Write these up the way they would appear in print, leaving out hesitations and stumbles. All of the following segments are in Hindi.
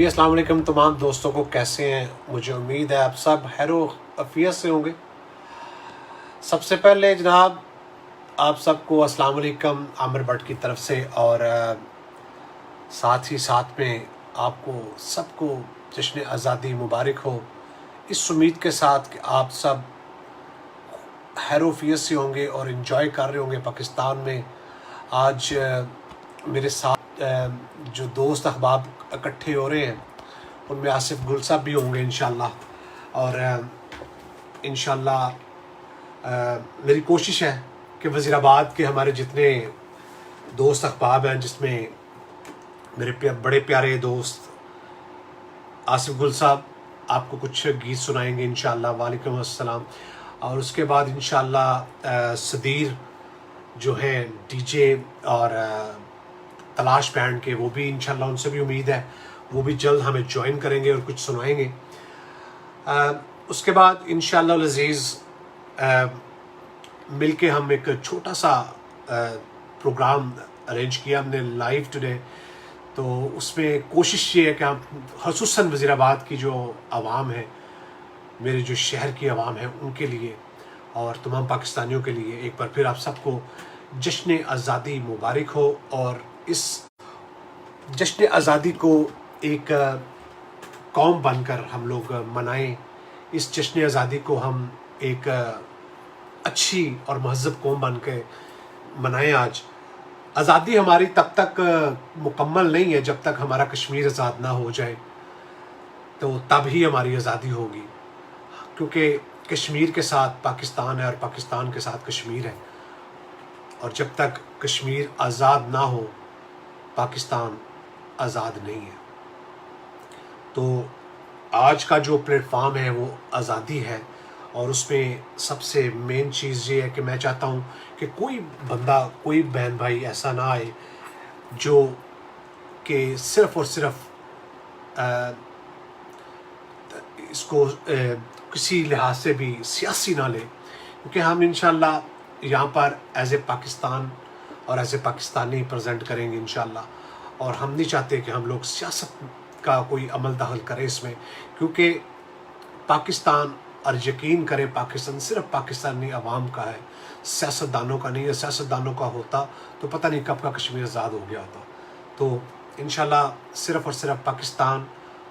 जी अस्सलाम वालेकुम तमाम दोस्तों को, कैसे हैं? मुझे उम्मीद है आप सब खैर अफियत से होंगे। सबसे पहले जनाब आप सबको अस्सलाम वालेकुम आमिर भट्ट की तरफ से, और साथ ही साथ में आपको सबको जश्न आज़ादी मुबारक हो। इस उम्मीद के साथ कि आप सब खैर से होंगे और इन्जॉय कर रहे होंगे पाकिस्तान में। आज मेरे साथ जो दोस्त अहबाब इकट्ठे हो रहे हैं उनमें आसिफ गुल साहब भी होंगे इंशाल्लाह। और इंशाल्लाह मेरी कोशिश है कि वज़ीराबाद के हमारे जितने दोस्त अहबाब हैं, जिसमें मेरे बड़े प्यारे दोस्त आसिफ गुल साहब आपको कुछ गीत सुनाएंगे इंशाल्लाह। वालेकुम अस्सलाम। और उसके बाद इंशाल्लाह सदीर जो है डीजे और तलाश बैंड के, वो भी इंशाल्लाह उनसे भी उम्मीद है वो भी जल्द हमें ज्वाइन करेंगे और कुछ सुनाएंगे। उसके बाद इंशाल्लाह अज़ीज़ मिल के हम एक छोटा सा प्रोग्राम अरेंज किया हमने लाइव टुडे। तो उसमें कोशिश ये है कि हम ख़ुसूसन वज़ीराबाद की जो आवाम है, मेरे जो शहर की आवाम है, उनके लिए और तमाम पाकिस्तानियों के लिए एक बार फिर आप सबको जश्न आज़ादी मुबारक हो। और इस जश्न आज़ादी को एक कौम बनकर हम लोग मनाएं। इस जश्न आज़ादी को हम एक अच्छी और महज़ब कौम बन के मनाएं। आज आज़ादी हमारी तब तक मुकम्मल नहीं है जब तक हमारा कश्मीर आज़ाद ना हो जाए, तो तब ही हमारी आज़ादी होगी। क्योंकि कश्मीर के साथ पाकिस्तान है और पाकिस्तान के साथ कश्मीर है, और जब तक कश्मीर आज़ाद ना हो पाकिस्तान आज़ाद नहीं है। तो आज का जो प्लेटफॉर्म है वो आज़ादी है, और उसमें सबसे मेन चीज़ ये है कि मैं चाहता हूँ कि कोई बंदा, कोई बहन भाई ऐसा ना आए जो कि सिर्फ़ और सिर्फ इसको किसी लिहाज से भी सियासी ना ले। क्योंकि हम इंशाल्लाह यहाँ पर एज़ ए पाकिस्तान और एज़ ए पाकिस्तानी प्रेजेंट करेंगे इंशाल्लाह। और हम नहीं चाहते कि हम लोग सियासत का कोई अमल दखल करे इसमें, क्योंकि पाकिस्तान, और यकीन करें, पाकिस्तान सिर्फ पाकिस्तानी अवाम का है, सियासतदानों का नहीं है। सियासतदानों का होता तो पता नहीं कब का कश्मीर आज़ाद हो गया होता। तो इंशाल्लाह सिर्फ़ और सिर्फ पाकिस्तान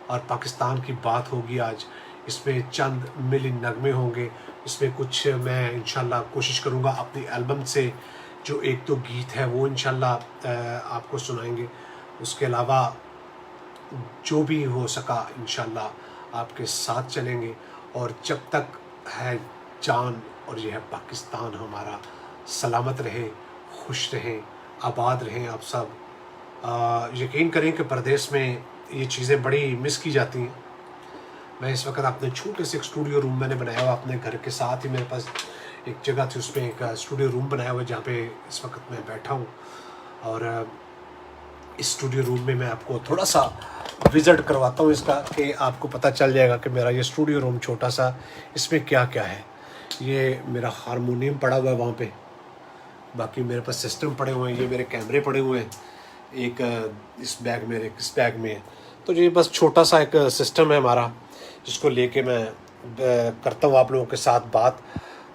और पाकिस्तान की बात होगी आज। इसमें चंद मिली नगमे होंगे, इसमें कुछ मैं इंशाल्लाह कोशिश करूँगा अपनी एल्बम से जो एक दो गीत है वो इंशाल्लाह आपको सुनाएंगे। उसके अलावा जो भी हो सका इंशाल्लाह आपके साथ चलेंगे। और जब तक है जान और यह है पाकिस्तान हमारा, सलामत रहे, खुश रहें, आबाद रहें आप सब। यकीन करें कि परदेश में ये चीज़ें बड़ी मिस की जाती हैं। मैं इस वक्त अपने छोटे से एक स्टूडियो रूम मैंने बनाया हुआ अपने घर के साथ ही, मेरे पास एक जगह थी, उसमें एक स्टूडियो रूम बनाया हुआ है जहाँ पे इस वक्त मैं बैठा हूँ। और इस स्टूडियो रूम में मैं आपको थोड़ा सा विज़िट करवाता हूँ इसका, कि आपको पता चल जाएगा कि मेरा ये स्टूडियो रूम छोटा सा, इसमें क्या क्या है। ये मेरा हारमोनियम पड़ा हुआ है वहाँ पे, बाकी मेरे पास सिस्टम पड़े हुए हैं, ये मेरे कैमरे पड़े हुए हैं, एक इस बैग में, एक इस बैग में है। तो ये बस छोटा सा एक सिस्टम है हमारा, जिसको लेके मैं करता हूँ आप लोगों के साथ बात।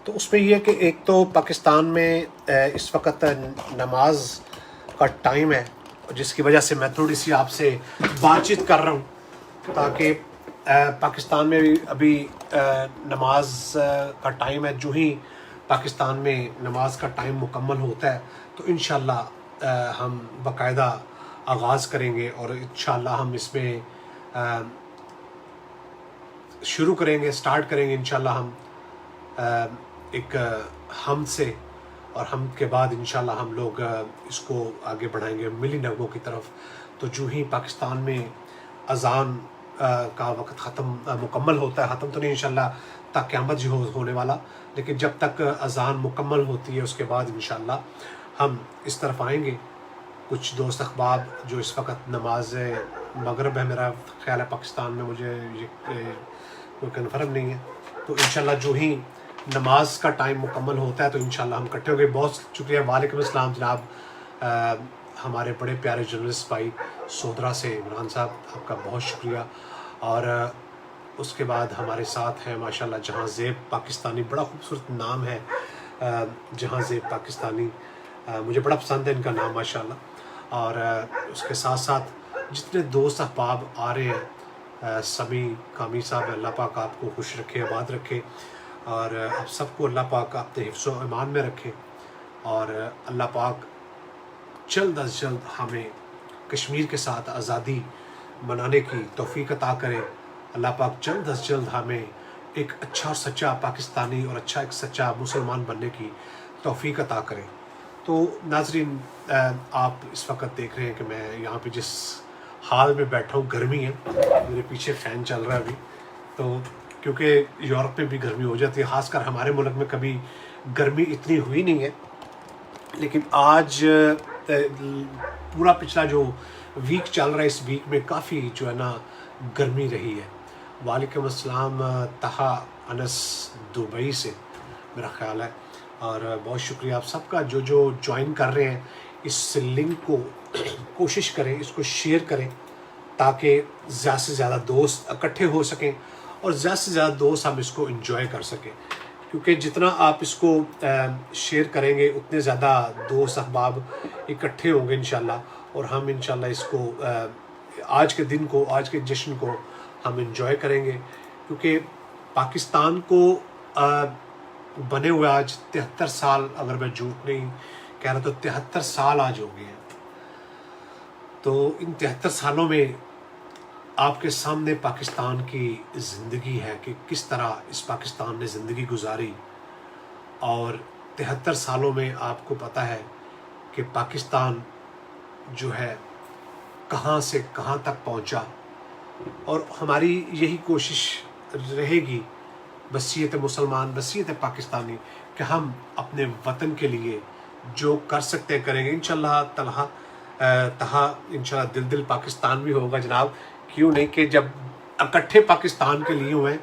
तो उसमें यह है कि एक तो पाकिस्तान में इस वक्त नमाज का टाइम है, जिसकी वजह से मैं थोड़ी सी आपसे बातचीत कर रहा हूँ, ताकि पाकिस्तान में भी अभी नमाज का टाइम है। जो ही पाकिस्तान में नमाज का टाइम मुकम्मल होता है तो इंशाल्लाह हम बाकायदा आगाज़ करेंगे, और इंशाल्लाह हम इसमें शुरू करेंगे, स्टार्ट करेंगे इंशाल्लाह हम एक हम से, और हम के बाद इंशाल्लाह हम लोग इसको आगे बढ़ाएंगे मिली नगमों की तरफ। तो जो ही पाकिस्तान में अज़ान का वक्त ख़त्म मुकम्मल होता है, ख़त्म तो नहीं इंशाल्लाह, तक क़यामत जी होने वाला, लेकिन जब तक अज़ान मुकम्मल होती है उसके बाद इंशाल्लाह हम इस तरफ आएंगे। कुछ दोस्त अहबाब जो इस वक्त नमाज मगरिब है, मेरा ख़्याल है पाकिस्तान में, मुझे ये कोई कन्फर्म नहीं है। तो इंशाल्लाह जो ही नमाज का टाइम मुकम्मल होता है तो इंशाल्लाह हम इकट्ठे हो गए। बहुत शुक्रिया। वालेकुम अस्सलाम जनाब, हमारे बड़े प्यारे जर्नलिस्ट भाई सोदरा से। इमरान साहब आपका बहुत शुक्रिया। और उसके बाद हमारे साथ हैं माशाल्लाह जहां ज़ेब पाकिस्तानी, बड़ा खूबसूरत नाम है जहां ज़ेब पाकिस्तानी, मुझे बड़ा पसंद है इनका नाम माशाल्लाह। और उसके साथ साथ जितने दोस्त अहबाब आ रहे हैं, समी कामी साहब, अल्लाह पाक आपको खुश रखे, आबाद रखे, और आप सबको अल्लाह पाक अपने हिफ्ज़ व ईमान में रखे। और अल्लाह पाक जल्द अज जल्द हमें कश्मीर के साथ आज़ादी मनाने की तौफ़ीक अता करे। अल्लाह पाक जल्द अज जल्द हमें एक अच्छा और सच्चा पाकिस्तानी और अच्छा एक सच्चा मुसलमान बनने की तौफ़ीक अता करे। तो नाज़रीन, आप इस वक्त देख रहे हैं कि मैं यहाँ पे जिस हाल में बैठा हूँ, गर्मी है, मेरे पीछे फ़ैन चल रहा है अभी। तो क्योंकि यूरोप में भी गर्मी हो जाती है, ख़ासकर हमारे मुल्क में कभी गर्मी इतनी हुई नहीं है, लेकिन आज पूरा पिछला जो वीक चल रहा है, इस वीक में काफ़ी जो है ना गर्मी रही है। वालेकुम अस्सलाम तहा अनस दुबई से मेरा ख़्याल है। और बहुत शुक्रिया आप सबका जो ज्वाइन कर रहे हैं। इस लिंक को कोशिश करें, इसको शेयर करें, ताकि ज़्यादा से ज़्यादा दोस्त इकट्ठे हो सकें और ज़्यादा से ज़्यादा दोस्त हम इसको एंजॉय कर सकें। क्योंकि जितना आप इसको शेयर करेंगे, उतने ज़्यादा दोस्त अहबाब इकट्ठे होंगे इंशाल्लाह, और हम इंशाल्लाह इसको आज के दिन को, आज के जश्न को हम एंजॉय करेंगे। क्योंकि पाकिस्तान को बने हुए आज 73 साल, अगर मैं झूठ नहीं कह रहा तो 73 साल आज हो गए हैं। तो इन 73 सालों में आपके सामने पाकिस्तान की ज़िंदगी है कि किस तरह इस पाकिस्तान ने ज़िंदगी गुजारी। और 73 सालों में आपको पता है कि पाकिस्तान जो है कहाँ से कहाँ तक पहुँचा। और हमारी यही कोशिश रहेगी, बसीयत मुसलमान, बसीयत पाकिस्तानी, कि हम अपने वतन के लिए जो कर सकते हैं करेंगे इंशाल्लाह तहा। इंशाल्लाह दिल दिल पाकिस्तान भी होगा जनाब। क्यों नहीं, कि जब इकट्ठे पाकिस्तान के लिए हुए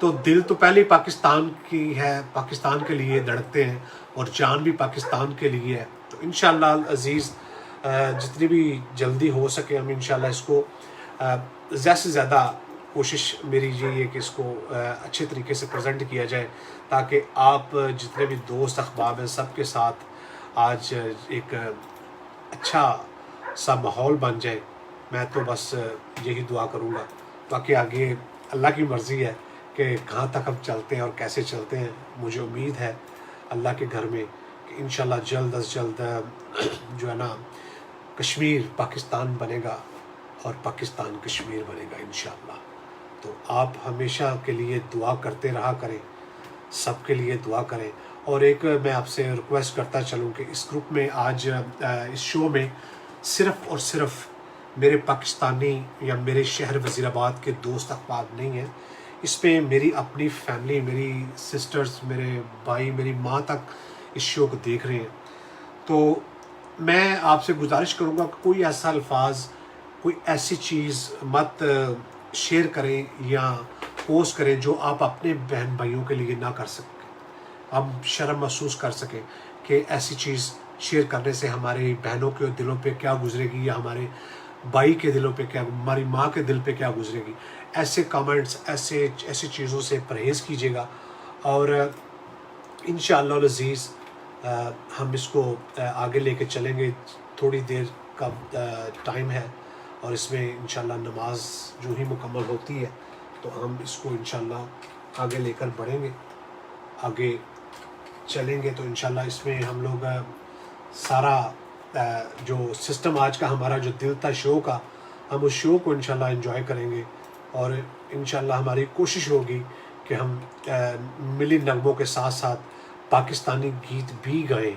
तो दिल तो पहले ही पाकिस्तान की है, पाकिस्तान के लिए धड़कते हैं, और जान भी पाकिस्तान के लिए है। तो इंशाल्लाह अज़ीज़ जितनी भी जल्दी हो सके हम इंशाल्लाह इसको ज़्यादा से ज़्यादा कोशिश मेरी यही है कि इसको अच्छे तरीके से प्रेजेंट किया जाए, ताकि आप जितने भी दोस्त अहबाब हैं सबके साथ आज एक अच्छा सा माहौल बन जाए। मैं तो बस यही दुआ करूँगा। बाकी आगे अल्लाह की मर्ज़ी है कि कहाँ तक हम चलते हैं और कैसे चलते हैं। मुझे उम्मीद है अल्लाह के घर में कि इंशाल्लाह जल्द अज जल्द जो है ना कश्मीर पाकिस्तान बनेगा और पाकिस्तान कश्मीर बनेगा इंशाल्लाह। तो आप हमेशा के लिए दुआ करते रहा करें, सबके लिए दुआ करें। और एक मैं आपसे रिक्वेस्ट करता चलूँ कि इस ग्रुप में आज इस शो में सिर्फ़ और सिर्फ मेरे पाकिस्तानी या मेरे शहर वज़ीराबाद के दोस्त अहबाब नहीं हैं। इसमें मेरी अपनी फैमिली, मेरी सिस्टर्स, मेरे भाई, मेरी माँ तक इस शो को देख रहे हैं। तो मैं आपसे गुजारिश करूँगा कि कोई ऐसा अल्फाज, कोई ऐसी चीज़ मत शेयर करें या पोस्ट करें जो आप अपने बहन भाइयों के लिए ना कर सकें। हम शर्म महसूस कर सकें कि ऐसी चीज़ शेयर करने से हमारे बहनों के दिलों पे क्या गुजरेगी, या हमारे भाई के दिलों पे क्या, हमारी माँ के दिल पे क्या गुजरेगी। ऐसे कमेंट्स, ऐसी चीज़ों से परहेज़ कीजिएगा। और इंशाअल्लाह अज़ीज़ हम इसको आगे लेके चलेंगे। थोड़ी देर का टाइम है, और इसमें इंशाअल्लाह नमाज जो ही मुकम्मल होती है तो हम इसको इंशाअल्लाह आगे लेकर बढ़ेंगे, आगे चलेंगे। तो इंशाअल्लाह इसमें हम लोग सारा जो सिस्टम आज का हमारा जो दिल था शो का, हम उस शो को इंशाअल्लाह एंजॉय करेंगे। और इंशाअल्लाह हमारी कोशिश होगी कि हम मिली नगमों के साथ साथ पाकिस्तानी गीत भी गाएं,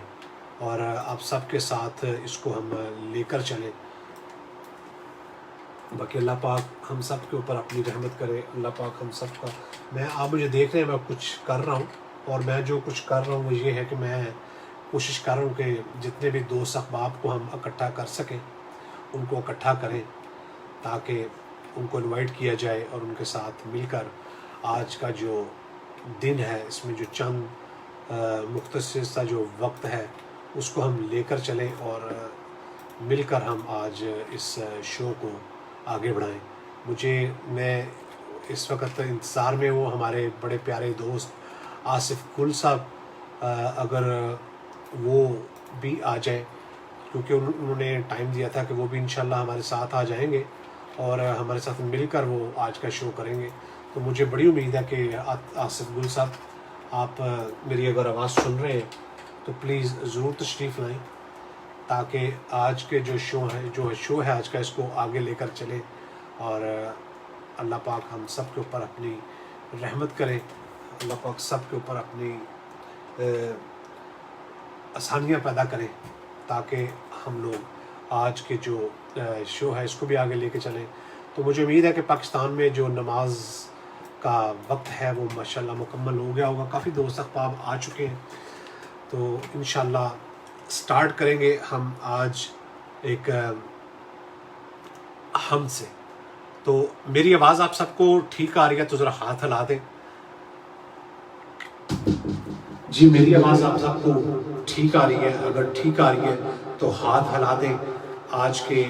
और आप सबके साथ इसको हम लेकर चलें। बाकी अल्लाह पाक हम सब के ऊपर अपनी रहमत करे। अल्लाह पाक हम सब का, मैं, आप मुझे देख रहे हैं मैं कुछ कर रहा हूँ, और मैं जो कुछ कर रहा हूँ वो ये है कि मैं कोशिश कर रहा हूँ कि जितने भी दोस्त अहबाब को हम इकट्ठा कर सकें उनको इकट्ठा करें, ताकि उनको इनवाइट किया जाए और उनके साथ मिलकर आज का जो दिन है इसमें जो चंद मुख्तसर सा जो वक्त है उसको हम लेकर चलें। और मिलकर हम आज इस शो को आगे बढ़ाएं। मैं इस वक्त इंतज़ार में हूँ हमारे बड़े प्यारे दोस्त आसिफ गुल साहब, अगर वो भी आ जाएं, क्योंकि उन्होंने टाइम दिया था कि वो भी इंशाल्लाह हमारे साथ आ जाएंगे और हमारे साथ मिलकर वो आज का शो करेंगे। तो मुझे बड़ी उम्मीद है कि आसिफ गुल साहब, आप मेरी अगर आवाज़ सुन रहे हैं तो प्लीज़ ज़रूर तशरीफ़ लाएँ, ताकि आज के जो शो है आज का, इसको आगे लेकर चलें और अल्लाह पाक हम सब के ऊपर अपनी रहमत करे, अल्लाह पाक सब के ऊपर अपनी आसानियाँ पैदा करें, ताकि हम लोग आज के जो शो है इसको भी आगे लेके चलें। तो मुझे उम्मीद है कि पाकिस्तान में जो नमाज का वक्त है वो माशाल्लाह मुकम्मल हो गया होगा, काफ़ी दोस्त अहबाब आ चुके हैं। तो इंशाल्लाह स्टार्ट करेंगे हम आज एक हम से। तो मेरी आवाज़ आप सबको ठीक आ रही है तो ज़रा हाथ हिला दें। जी, मेरी आवाज़ आप सबको ठीक आ रही है? अगर ठीक आ रही है तो हाथ हिला दें आज के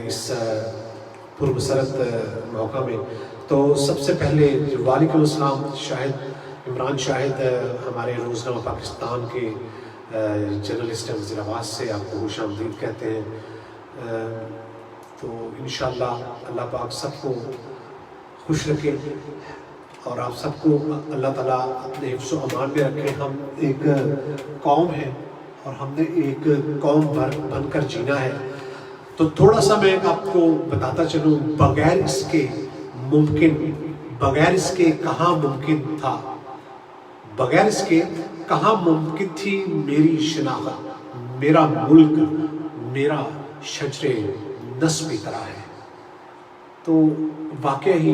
इस पुरमसरत मौका में। तो सबसे पहले वालेकुम अस्सलाम। शाहिद इमरान शाहिद हमारे रोज़नामा पाकिस्तान के जर्नलिस्ट हैं, वज़ीर आवाज़ से आपको खुश आमदीद कहते हैं। तो इंशाअल्लाह अल्लाह पाक सबको खुश रखे और आप सबको अल्लाह ताला अपने हिफ्ज़ व अमान में रखे। हम एक कौम है और हमने एक कौम बनकर जीना है। तो थोड़ा सा मैं आपको बताता चलूँ, बगैर इसके कहाँ मुमकिन था, बगैर इसके कहाँ मुमकिन थी मेरी शनाख्त, मेरा मुल्क, मेरा शजरे नस्ब की तरह है। तो वाकई ही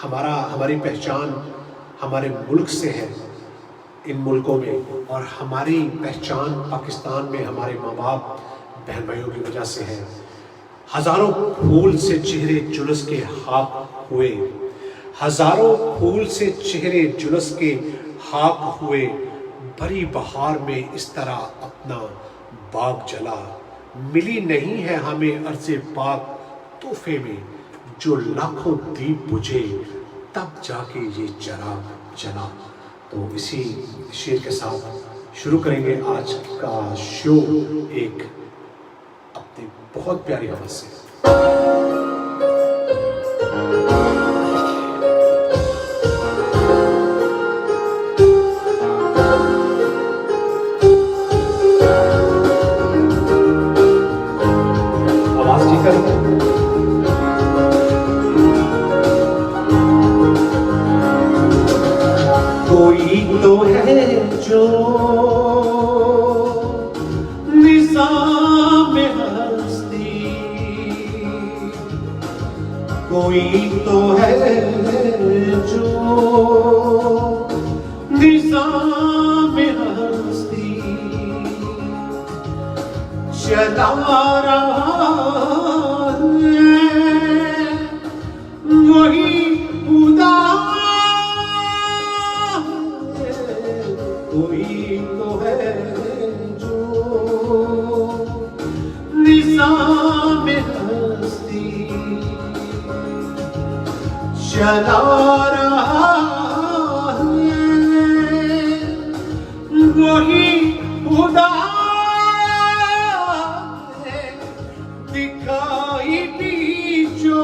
हमारी पहचान हमारे मुल्क से है, इन मुल्कों में, और हमारी पहचान पाकिस्तान में हमारे माँ बाप बहन भाइयों की वजह से है। हज़ारों फूल से चेहरे जुलूस के खाक हुए, हज़ारों फूल से चेहरे जुलूस के खाक हुए, भरी बहार में इस तरह अपना बाग जला। मिली नहीं है हमें अर्ज़े पाक तोहफे में, जो लाखों दीप बुझे तब जाके ये चिराग जला। तो इसी शेर के साथ शुरू करेंगे आज का शो एक अपनी बहुत प्यारी आवाज़ से। आवाज़ ठीक है? कोई तो है जो निज़ाम हस्ती, कोई तो है जो निज़ाम हस्ती, चला रहा है वही खुदा। कोई तो है जो निज़ाम हस्ती, चला रहा है वही खुदा। दिखाई भी जो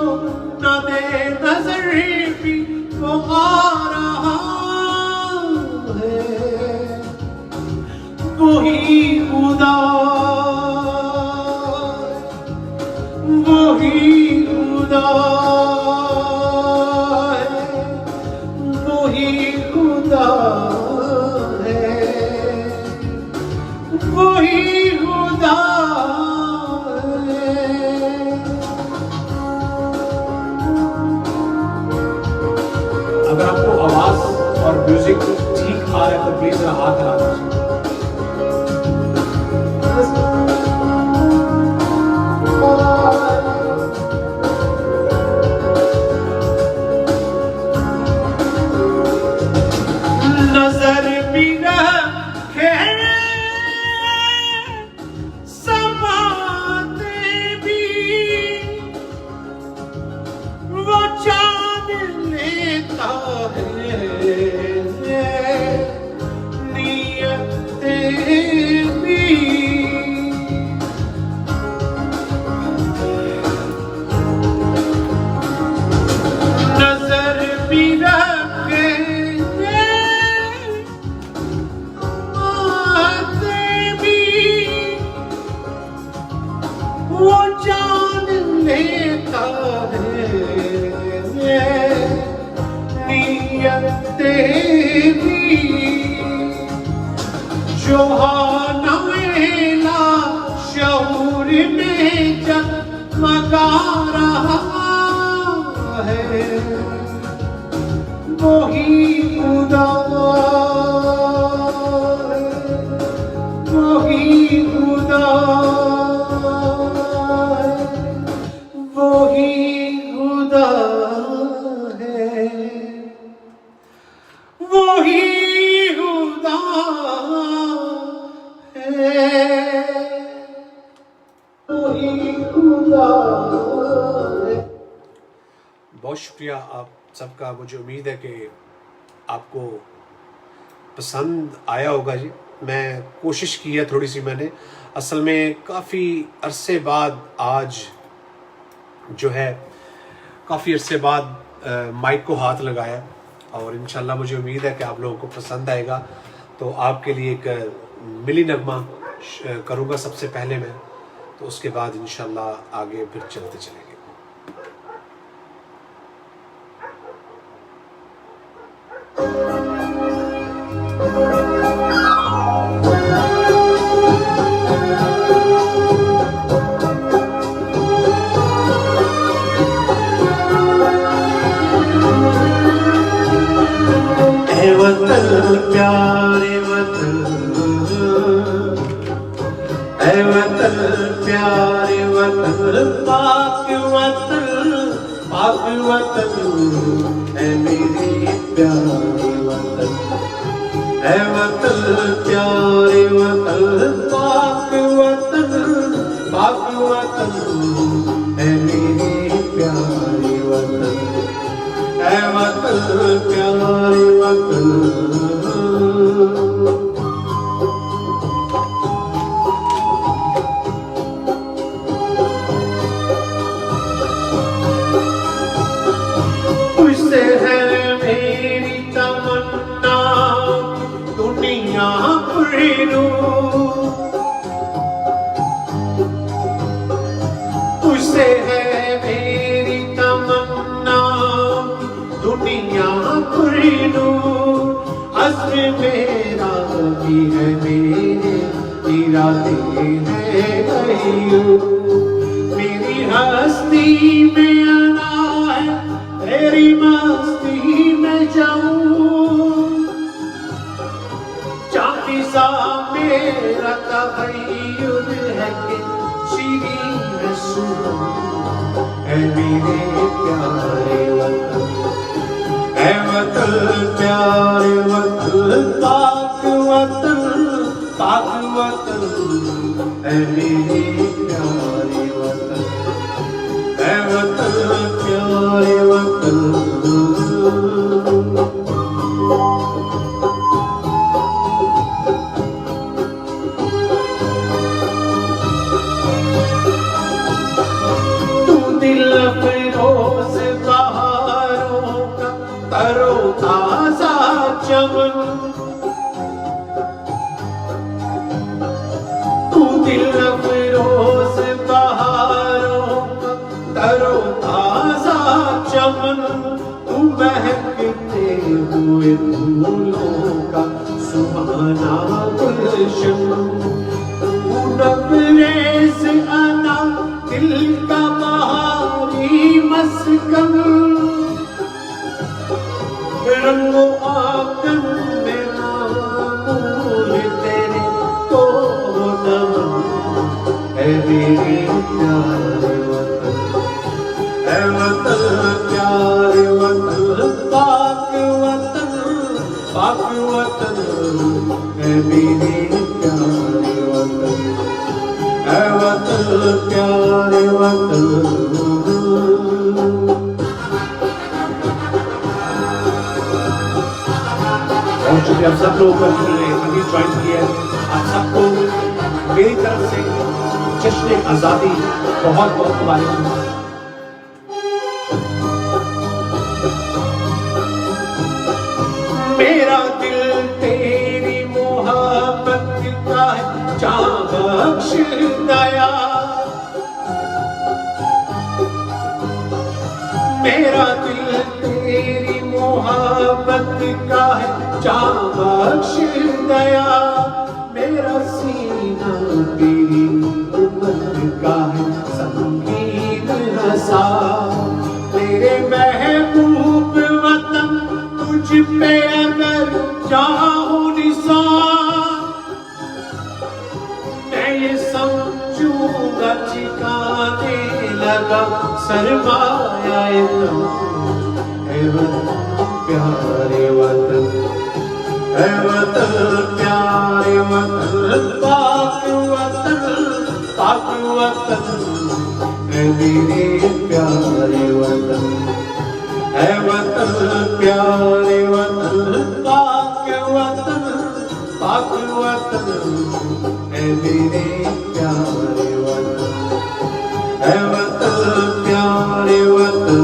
न दे नजर भी वो आ रहा है वही खुदा, वही खुदा है है नीयत तेरी जो नवेला शऊर में जगमगा रहा है वही खुदा वही खुदा वही खुदा है वही खुदा है वही खुदा है। बहुत शुक्रिया आप सबका। मुझे उम्मीद है कि आपको पसंद आया होगा जी। मैं कोशिश की है थोड़ी सी, मैंने असल में काफ़ी अरसे बाद आज जो है काफ़ी अरसे बाद माइक को हाथ लगाया और इंशाल्लाह मुझे उम्मीद है कि आप लोगों को पसंद आएगा। तो आपके लिए एक मिली नगमा करूँगा सबसे पहले मैं, तो उसके बाद इंशाल्लाह आगे फिर चलते चलेंगे। प्यारे वतन ऐ वतन प्यारे वतन पाक वतन ऐ मेरे प्यारे वतन ऐ वतन प्यारे वतन पाक वतन ऐ मेरे प्यारे वतन ऐ वतन प्यारे वतन। तुझसे है मेरी तमन्ना दुनिया फिरूं, तुझसे है मेरी तमन्ना दुनिया फिरूं। अज़्म मेरा भी है मेरे इरादे हैं कहियूं, मेरी हस्ती में आना है तेरी मस्ती में जाऊं। चांदी सा मेरा तख़य्युल है कि शीरी है सुरूर ऐ मेरे प्यारे वतन ऐ वतन प्यारे वतन पाक वतन ऐ मेरे प्यारे वतन ऐ वतन प्यारे वतन। तू दिल फिरोज बहारों का तरोताजा चमन, तू दिल फिरोज बहारों का तरोताजा चमन, तू बहकते हुए फूलों का सुहाना गुलशन, तू नबरेज़ अना दिल का बहारी मस्कन, रंगो आंगन में मामूल तेरे तो नमन ऐ मेरे प्यारे वतन ऐ वतन प्यारे वतन पाक वतन ऐ मेरे प्यारे वतन ऐ वतन प्यारे वतन। बहुत शुक्रिया आप सब लोगों का जिन्होंने अभी ज्वाइन किया है। आप सबको मेरी तरफ से जश्न आज़ादी बहुत बहुत मुबारक। मेरा दिल तेरी मोहब्बत का बख्श दया, मेरा दिल तेरी मोहब्बत का है, जा बख्श दया। मेरा सीना तेरी उम्मत का है, संगीत हंसा। तेरे महबूब वतन तुझ पे अगर चाहो निसार, मैं ये समझूंगा ठिकाने लगा सरमाया तुम। है वतन प्यारे वतन, है वतन प्यारे वतन, पाक वतन, पाक वतन, है मेरे प्यारे वतन। है वतन प्यारे वतन, पाक वतन, पाक वतन, है मेरे प्यारे वतन। है वतन प्यारे वतन।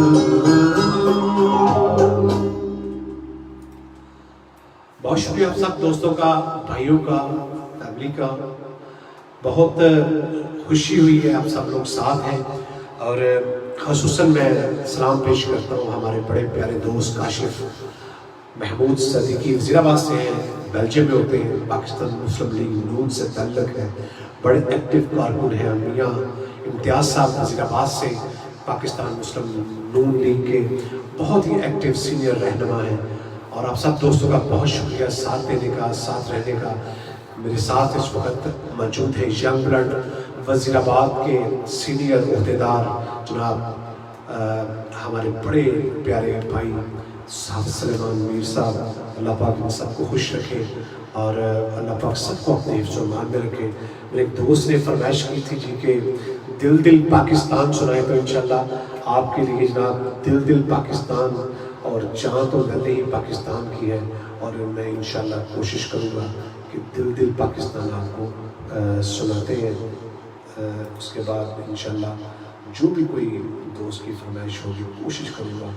बहुत शुक्रिया आप सब दोस्तों का, भाइयों का, फैमिली का। बहुत खुशी हुई है, आप सब लोग साथ हैं। और ख़ुसूसन मैं सलाम पेश करता हूँ हमारे बड़े प्यारे दोस्त काशिफ महमूद सदीकी, वज़ीराबाद से हैं, बेल्जियम में होते हैं, पाकिस्तान मुस्लिम लीग नून से ताल्लुक़ है, बड़े एक्टिव कारकुन हैं। मियाँ इम्तियाज़ साहब वज़ीराबाद से पाकिस्तान मुस्लिम नून लीग के बहुत ही एक्टिव सीनियर रहनुमा हैं। और आप सब दोस्तों का बहुत शुक्रिया साथ देने का, साथ रहने का। मेरे साथ इस वक्त मौजूद है यंग ब्लड वज़ीराबाद के सीनियर अहदेदार जनाब हमारे बड़े प्यारे भाई साहब सलेमान मीर साहब। अल्लाह पाक इन सबको खुश रखे और अल्लाह पाक सबको अपने हिफ्ज़ और मान में रखे। मेरे एक दोस्त ने फरमाइश की थी जी कि दिल दिल पाकिस्तान सुनाए, तो इंशाल्लाह आपके लिए जनाब दिल दिल पाकिस्तान और जहाँ तो गले ही पाकिस्तान की है। और मैं इंशाल्लाह कोशिश करूँगा कि दिल दिल पाकिस्तान आपको सुनाते हैं। उसके बाद इंशाल्लाह जो भी कोई दोस्त की फरमाइश होगी कोशिश करूँगा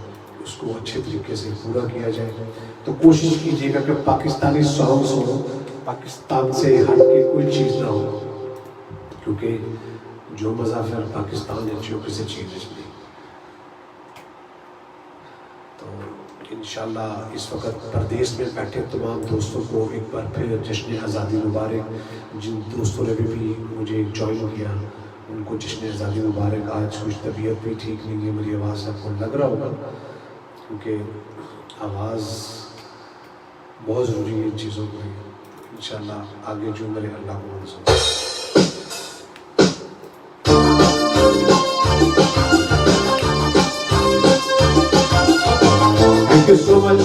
उसको अच्छे तरीके से पूरा किया जाए। तो कोशिश कीजिएगा कि पाकिस्तानी सॉन्ग्स हो, पाकिस्तान से हट के कोई चीज़ ना हो, क्योंकि जो मज़ा फिर पाकिस्तान है जो किसी चीज़ नहीं। तो इंशाल्लाह इस वक्त प्रदेश में बैठे तमाम दोस्तों को एक बार फिर जश्न आज़ादी मुबारक। जिन दोस्तों ने भी मुझे ज्वाइन किया उनको जश्न आज़ादी मुबारक। आज कुछ तबीयत भी ठीक नहीं है, मेरी आवाज़ आपको लग रहा होगा, क्योंकि आवाज़ बहुत ज़रूरी है इन चीज़ों को। इंशाल्लाह आगे जो मेरे अल्लाह को मंजूर। Thank you so much.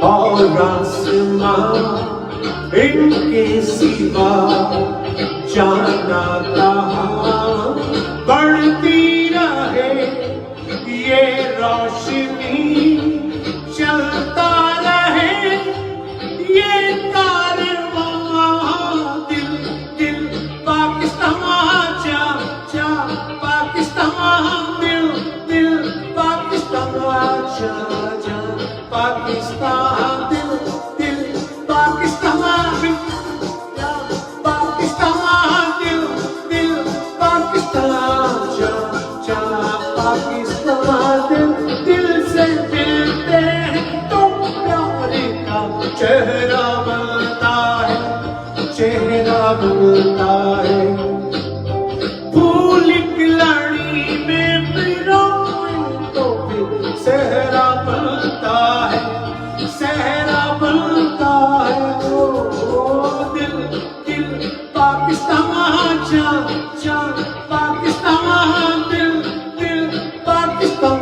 और आसमां इनके सिवा जाना कहाँ, बढ़ती रहे ये रोशनी, चलता रहे ये कारवां। दिल दिल पाकिस्तान, जा जा पाकिस्तान, दिल दिल पाकिस्तान, जा जा पाकिस्तान, दिल दिल पाकिस्तान, जा पाकिस्तान, दिल दिल पाकिस्तान, जा जा पाकिस्तान। दिल दिल से मिलते हैं तो प्यार का चेहरा बनता है, चेहरा बनता है। फूल की लड़ी में पिरोए तो फिर सहरा बनता है, सहरा बनता है। ओ दिल दिल पाकिस्तान, जा जा पाकिस्तान, दिल दिल पाकिस्तान,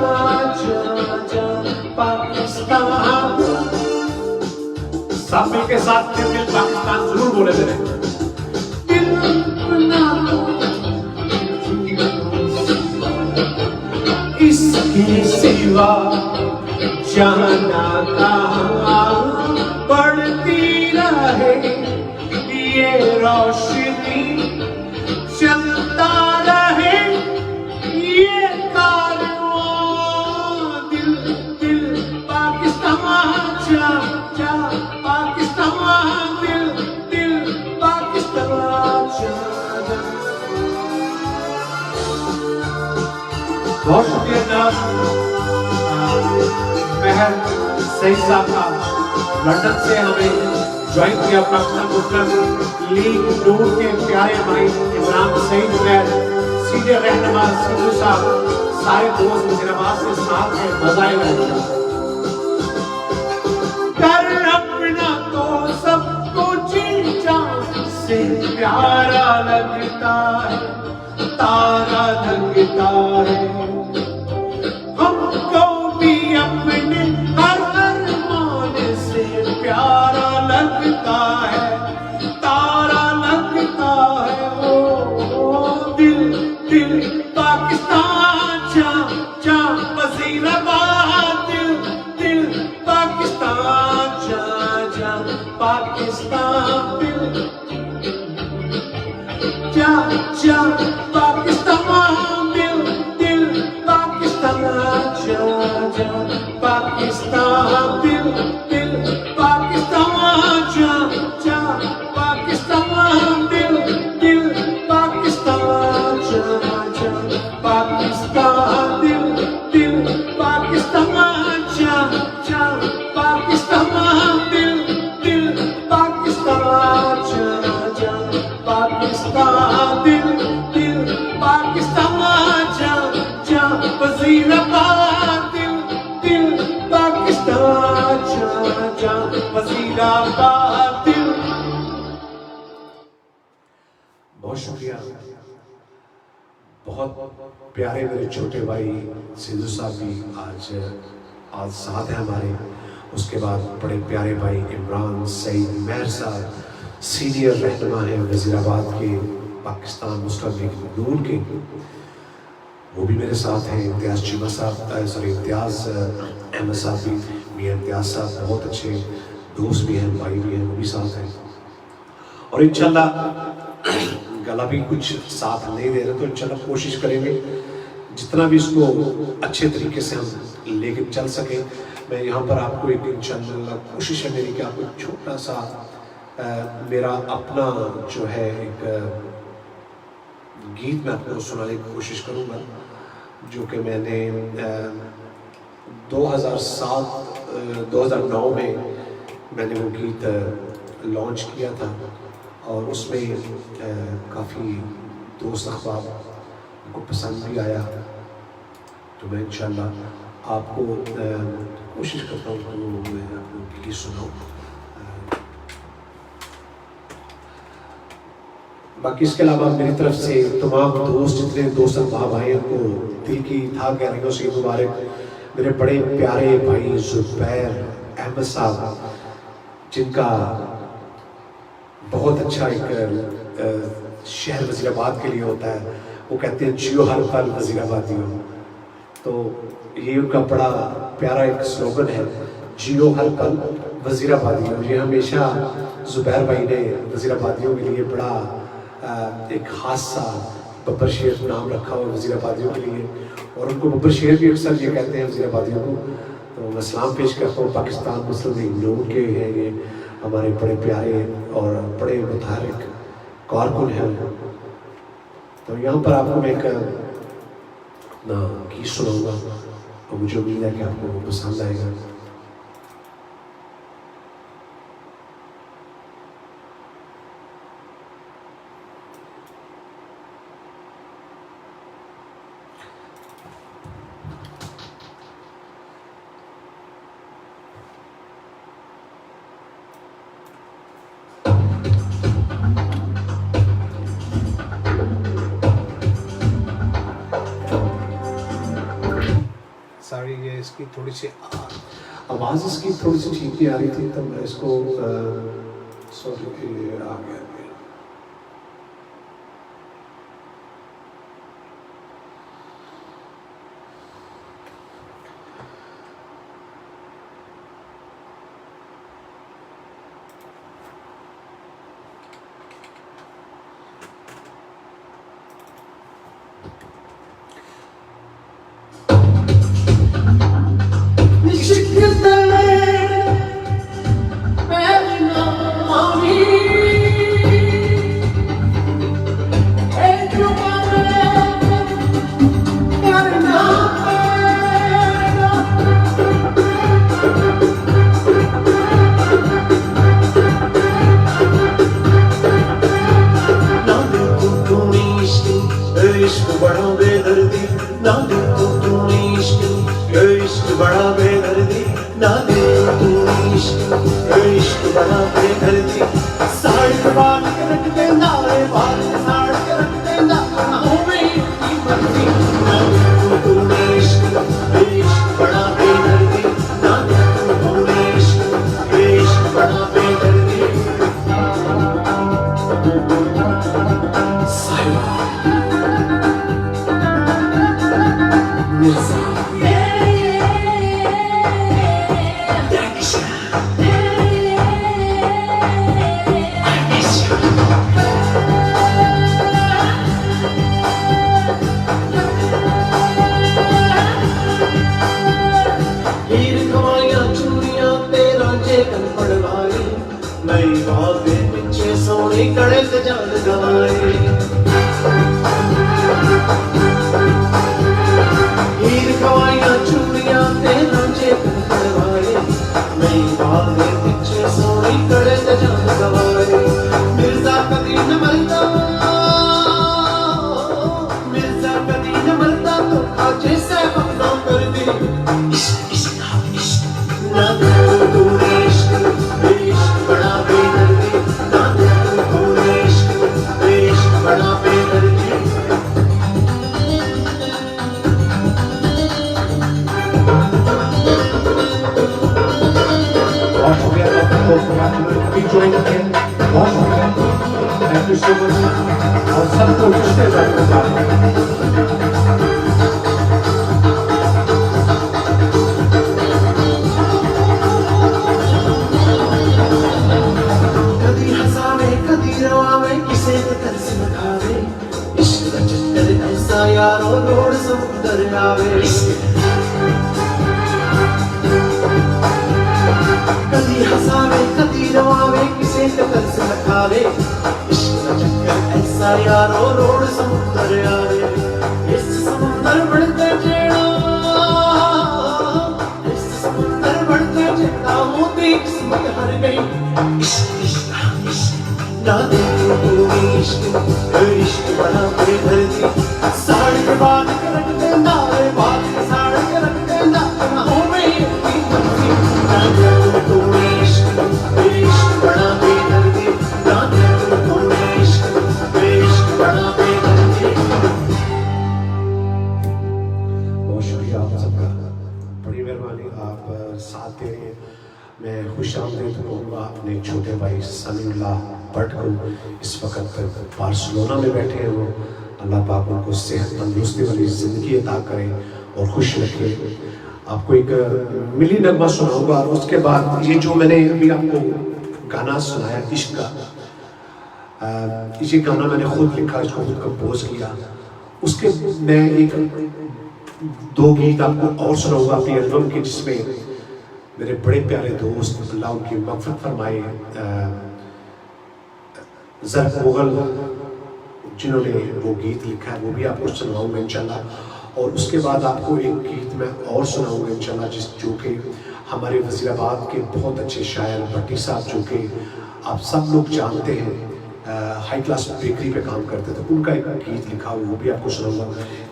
जा जा पाकिस्तान। सब मिलके साथ दिल दिल पाकिस्तान जरूर बोले मेरे। दिल बना इसके सिवा जाना कहाँ बढ़ती रहे ये रोशनी, चलता रहे ये कारवां। दिल दिल पाकिस्तान जा जा पाकिस्तान, दिल दिल पाकिस्तान जा जा। बहुत शुक्रिया जनाब महर सईद साहब का, लंदन से हमें ज्वाइन किया पाकिस्तान मुस्लिम लीग नून के प्यारे भाई इमरान सईद महर, सीनियर रहनुमा सिद्धू साहब, सारे दोस्त वज़ीराबाद से साथ हैं। मजा आएगा कर अपना तो सब कुछ से प्यारा लगता है, तारा लगता है हमको भी अपने हर अरमान से प्यारा लगता है, तारा लगता है। ओ दिल दिल पाकिस्तान जा जा वज़ीराबाद, दिल दिल पाकिस्तान जा जा पाकिस्तान, दिल जा जा पाकिस्तान, दिल दिल पाकिस्तान जा जा पाकिस्तान, दिल दिल पाकिस्तान जा जा पाकिस्तान, दिल दिल पाकिस्तान जा जा पाकिस्तान, दिल दिल पाकिस्तान जा जा पाकिस्तान, दिल दिल पाकिस्तान जा जा पाकिस्तान, दिल दिल पाकिस्तान जा जा वज़ीराबाद, दिल दिल पाकिस्तान जा जा वज़ीराबाद, दिल। बहुत शुक्रिया। बहुत प्यारे मेरे छोटे भाई सिद्धू साहब भी आज साथ हैं हमारे। उसके बाद बड़े प्यारे भाई इमरान सईद महर साहब, सीनियर रहनुमा हैं वज़ीराबाद के, पाकिस्तान मुस्लिम लीग नून के, वो भी मेरे साथ हैं। इम्तियाज़ चीमा साहब, इम्तियाज़ अहमद साहब भी, मियाँ इम्तियाज़ साहब बहुत अच्छे दोस्त भी हैं, भाई भी हैं, वो भी साथ हैं। और इंशाल्लाह गला भी कुछ साथ नहीं दे रहे, तो इंशाल्लाह कोशिश करेंगे जितना भी इसको अच्छे तरीके से हम लेके चल सकें। मैं यहाँ पर आपको एक इंशाल्लाह कोशिश है मेरी कि आपको एक छोटा सा मेरा अपना जो है एक गीत मैं आपको सुनाने की कोशिश करूँगा, जो कि मैंने 2009 में मैंने वो गीत लॉन्च किया था, और उसमें काफ़ी दोस्त अहबाब को पसंद भी आया। तो मैं इंशाल्लाह आपको कोशिश करता हूँ कि मैं आपको गीत सुनाऊँ। बाकी इसके अलावा मेरी तरफ से तमाम दोस्त, जितने दोस्त अहबाब आए, उनको दिल की था गहराइयों से मुबारक। मेरे बड़े प्यारे भाई ज़ुबैर अहमद साहब, जिनका बहुत अच्छा एक शहर वज़ीराबाद के लिए होता है, वो कहते हैं जियो हर पल वज़ीराबादियों। तो ये उनका बड़ा प्यारा एक स्लोगन है, जियो हर पल वज़ीराबादियों। ये हमेशा ज़ुबैर भाई ने वज़ीराबादियों के लिए बड़ा एक खास सा बब्बर शेर नाम रखा हुआ वज़ीराबादियों के लिए, और उनको बब्बर शेर भी अक्सर ये कहते हैं वज़ीराबादियों को। तो मैं सलाम पेश करता हूँ। पाकिस्तान मुस्लिम लीग नून के हैं ये, हमारे बड़े प्यारे और बड़े मुतहरिक कारकुन हैं। तो यहाँ पर आपको मैं एक गीत सुनाऊँगा, और मुझे उम्मीद है कि आपको पसंद आएगा। सॉरी, ये इसकी थोड़ी सी आवाज़ इसकी थोड़ी सी ठीक नहीं आ रही थी, तो मैं इसको सॉरी आ गया। बेदर्दी, ना दे तो तूने इश्क, ये इश्क बड़ा बेदर्दी, ना दे तो तूने इश्क, ये इश्क बड़ा बेदर्दी। साड़ के बाल के रख देना, बाल के साड़ के रख देना, ना हो मेरी मर्जी, ना दे तो तूने इश्क, ये इश्क बड़ा बेदर्दी, ना दे तो तूने इश्क, ये इश्क बड़ा बेदर्दी। नई बात पीछे सोनी कड़े से जान गवाए, हीर खवाइयां चूड़ियां ते रांझे पड़वाए, नई बात पीछे सोनी कड़े से जान गवाए। मिर्जा कदी न मरता, मिर्जा कदी न मरता, तो खाजे से अपना कर दी इश्क इश्क इश्क, ना तो तूने इश्क, इश्क बड़ा बेदर्दी, ना दे तो तूने इश्क, इश्क बड़ा बेदर्दी। बहुत शुक्रिया बहुत शुक्रिया, थैंक यू सो मच, और सबको यारो लोड़ समुंदर आवे, कदी हंसावे कदी रवावे, किसे कदर से लखावे, इश्क का चक्कर ऐसा यारो लोड़ समुंदर आवे। इस समुंदर बढ़ते जेड़ा, इस समुंदर बढ़ते जेड़ा, मोती किस्मत हार गई, इश्क इश्क इश्क, ना दे तो तूने इश्क, इश्क बड़ा बेदर्दी। साड़ के बाल के रख देना, बाल के साड़ के रख देना, ना हो मेरी मर्जी, ना दे तो तूने इश्क, इश्क बड़ा बेदर्दी, ना दे तो तूने इश्क, इश्क बड़ा बेदर्दी। बहुत शुक्रिया आप सबका, बड़ी मेहरबानी, आप साथ दे रहे हैं। मैं खुश आमदीद कहूँगा अपने छोटे भाई समीउल्लाह भट्ट को, इस वक्त बार्सिलोना में बैठे हैं वो, अल्लाह पाक उनको सेहत तंदुरुस्ती वाली ज़िंदगी अता करे और खुश रखे। आपको एक मिली नगमा सुनाऊंगा, और उसके बाद ये जो मैंने अभी आपको गाना सुनाया इश्क का, ये गाना मैंने खुद लिखा, इसको खुद कंपोज किया। उसके मैं एक दो गीत आपको और सुनाऊंगा अपनी एल्बम के, जिसमें मेरे बड़े प्यारे दोस्त अल्लाह उनकी मग़फ़िरत फरमाए, ज़र मुग़ल जिन्होंने वो गीत लिखा है, वो भी आपको सुनाऊंगा इंशाल्लाह। और उसके बाद आपको एक गीत मैं और सुनाऊंगा इंशाल्लाह, जो कि हमारे वज़ीराबाद के बहुत अच्छे शायर भट्टी साहब, जो कि आप सब लोग जानते हैं, हाई क्लास बेकरी पे काम करते थे, उनका एक गीत लिखा हुआ, वो भी आपको सुनाऊंगा।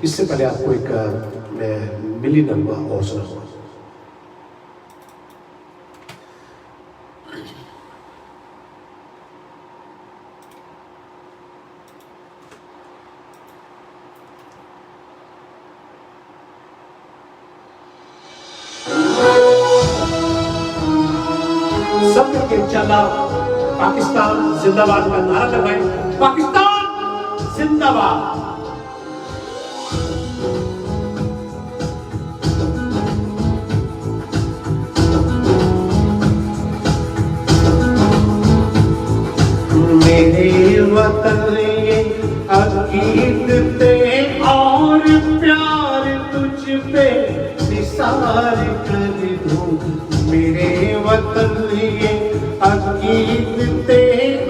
इससे पहले आपको एक मैं मिली नगमा और सुनाऊंगा। सब मिलकर इंशाल्लाह पाकिस्तान जिंदाबाद का नारा लगाएं, पाकिस्तान जिंदाबाद। मेरे वतन ये अकीद पे और प्यार तुझ पे निसार कर दूं, मेरे वतन ये अकीद पे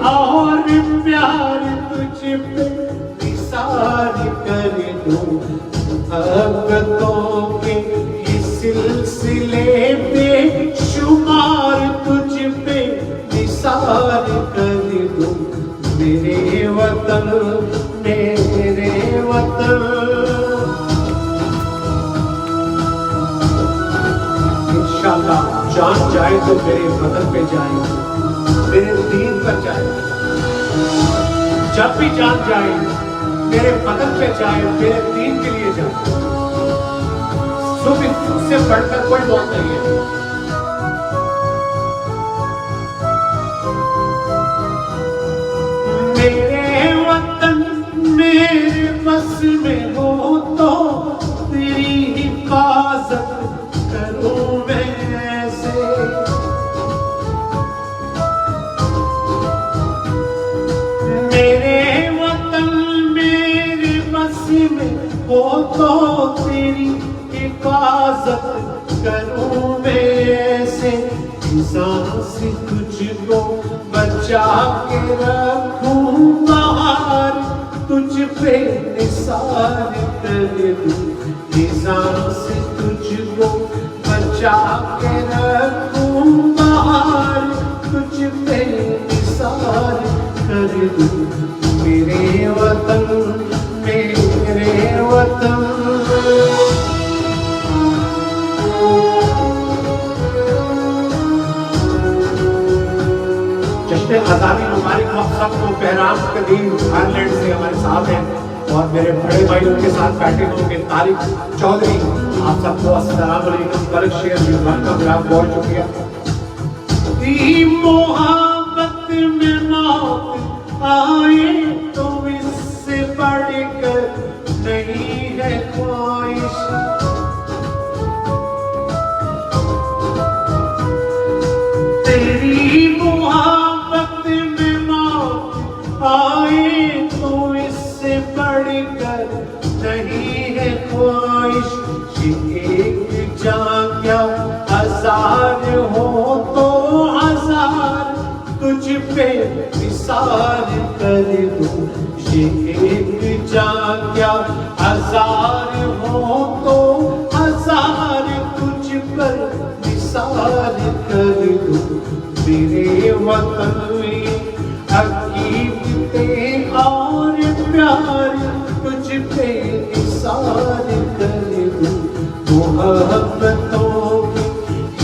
और प्यार तुझ पे निसार कर दूं। भक्तों के सिलसिले में शुमार तुझ पे निसार कर दूं, मेरे वतन मेरे वतन। जाए तो मेरे बदन पे जाए, मेरे दीन पर जाए। जब भी जान जाए मेरे बदन पे जाए, मेरे दीन के लिए जाए। उससे बढ़कर कोई मौत नहीं है। मेरे वतन मेरे बस में हो तो तेरी हिफाजत करूं मैं ऐसे। मेरे वतन मेरे बस में हो तो तेरी हिफाजत करूं मैं ऐसे। इंसान से तुझको बचा के रखूं बाहर, तुझ पे निसार कर दूं। इंसान से तुझको बचा के रखूं बाहर, तुझ पे निसार कर दूं। मेरे वतन मेरे वतन। जश्न आज़ादी मुबारक हो सबको। बहराम कदीम आयरलैंड से हमारे साथ हैं और मेरे बड़े भाई उनके साथ बैठे होंगे तारिक चौधरी। आप सबको अस्सलाम वालेकुम। बरक शेयर वेलकम, बहुत शुक्रिया। मोहब्बत में मौत आए तो इससे बढ़कर नहीं है ख्वाहिश। तेरी मोहब्बत में मौत आए तो इससे बढ़कर नहीं है ख्वाहिश। एक जान क्या हजार हो तो हजार, तुझ पे निसार कर दूं। ये एक जान क्या हजार हो तो हजार, तुझ पर निसार कर दूं। मेरे वतन में अकीदते और प्यार, तुझ पे निसार कर दूं। मोहब्बतों के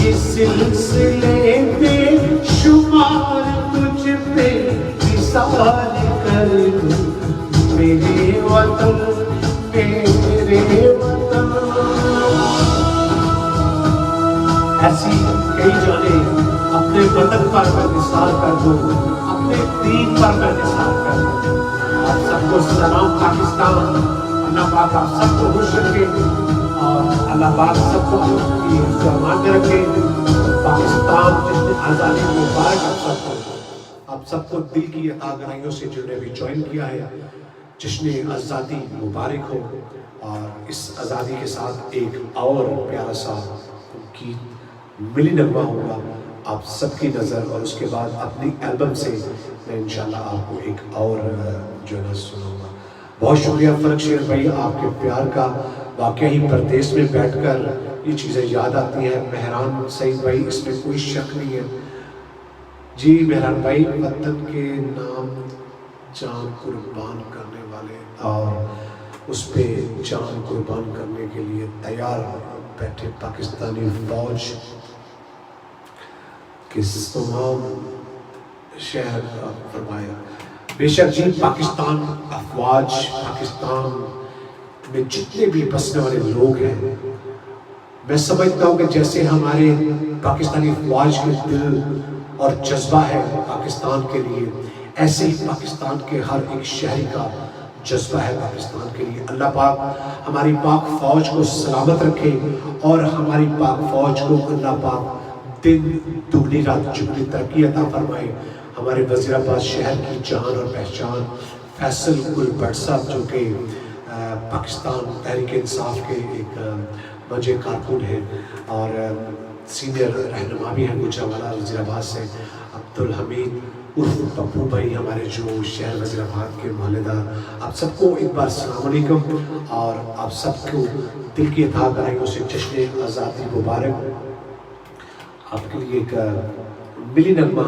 ये सिलसिले बेशुमार, तुझ पे निसार कर दूं। मेरे वतन मेरे वतन। ऐसी कई जाने अपने वतन पर मैं निसार कर दूं, अपने दीन पर मैं निसार कर दूं। आप सबको सलाम पाकिस्तान। अल्लाह पाक आप सबको खुश रखे और अल्लाह पाक सबको अपनी अमान में रखे। पाकिस्तान जिसने आज़ादी मुबारक आप सबको दिल की अता गहराइयों से जिन्होंने भी ज्वाइन किया है, जिसने आज़ादी मुबारक हो। और इस आज़ादी के साथ एक और प्यारा सा गीत मिली नगमा होगा आप सबकी नज़र, और उसके बाद अपनी एल्बम से मैं इंशाल्लाह आपको एक और जो है सुनाऊंगा। बहुत शुक्रिया फर्क शेर भाई, आपके प्यार का। वाकई ही परदेश में बैठकर ये चीज़ें याद आती हैं। मेहरान सईद भाई, इसमें कोई शक नहीं है जी। मेहरान भाई वतन के नाम जान कुर्बान करने वाले और उस पर जान कुर्बान करने के लिए तैयार बैठे पाकिस्तानी फौज के तमाम शहर का फरमाया। बेशक जी पाकिस्तान अफवाज, पाकिस्तान में जितने भी बसने वाले लोग हैं, मैं समझता हूँ कि जैसे हमारे पाकिस्तानी अफवाज के दिल और जज्बा है पाकिस्तान के लिए, ऐसे ही पाकिस्तान के हर एक शहरी का जज्बा है पाकिस्तान के लिए। अल्लाह पाक हमारी पाक फौज को सलामत रखे और हमारी पाक फौज को अल्लाह पाक दिन दुगनी रात चुगनी तरक्की अता फरमाए। हमारे वज़ीराबाद शहर की जान और पहचान फैसल गुल भट्ट साहब, जो कि पाकिस्तान तहरीक इंसाफ के एक वजह कारकुन हैं और सीनियर रहनुमा भी हैं गुजरावाला वज़ीराबाद से। अब्दुल हमीद उर्फ पप्पू भाई हमारे जो शहर वज़ीराबाद के मोहल्लेदार, आप सबको एक बार अस्सलाम वालेकुम और आप सबको दिल की अता गहराइयों से जश्न आज़ादी मुबारक। आपके लिए एक मिली नगमा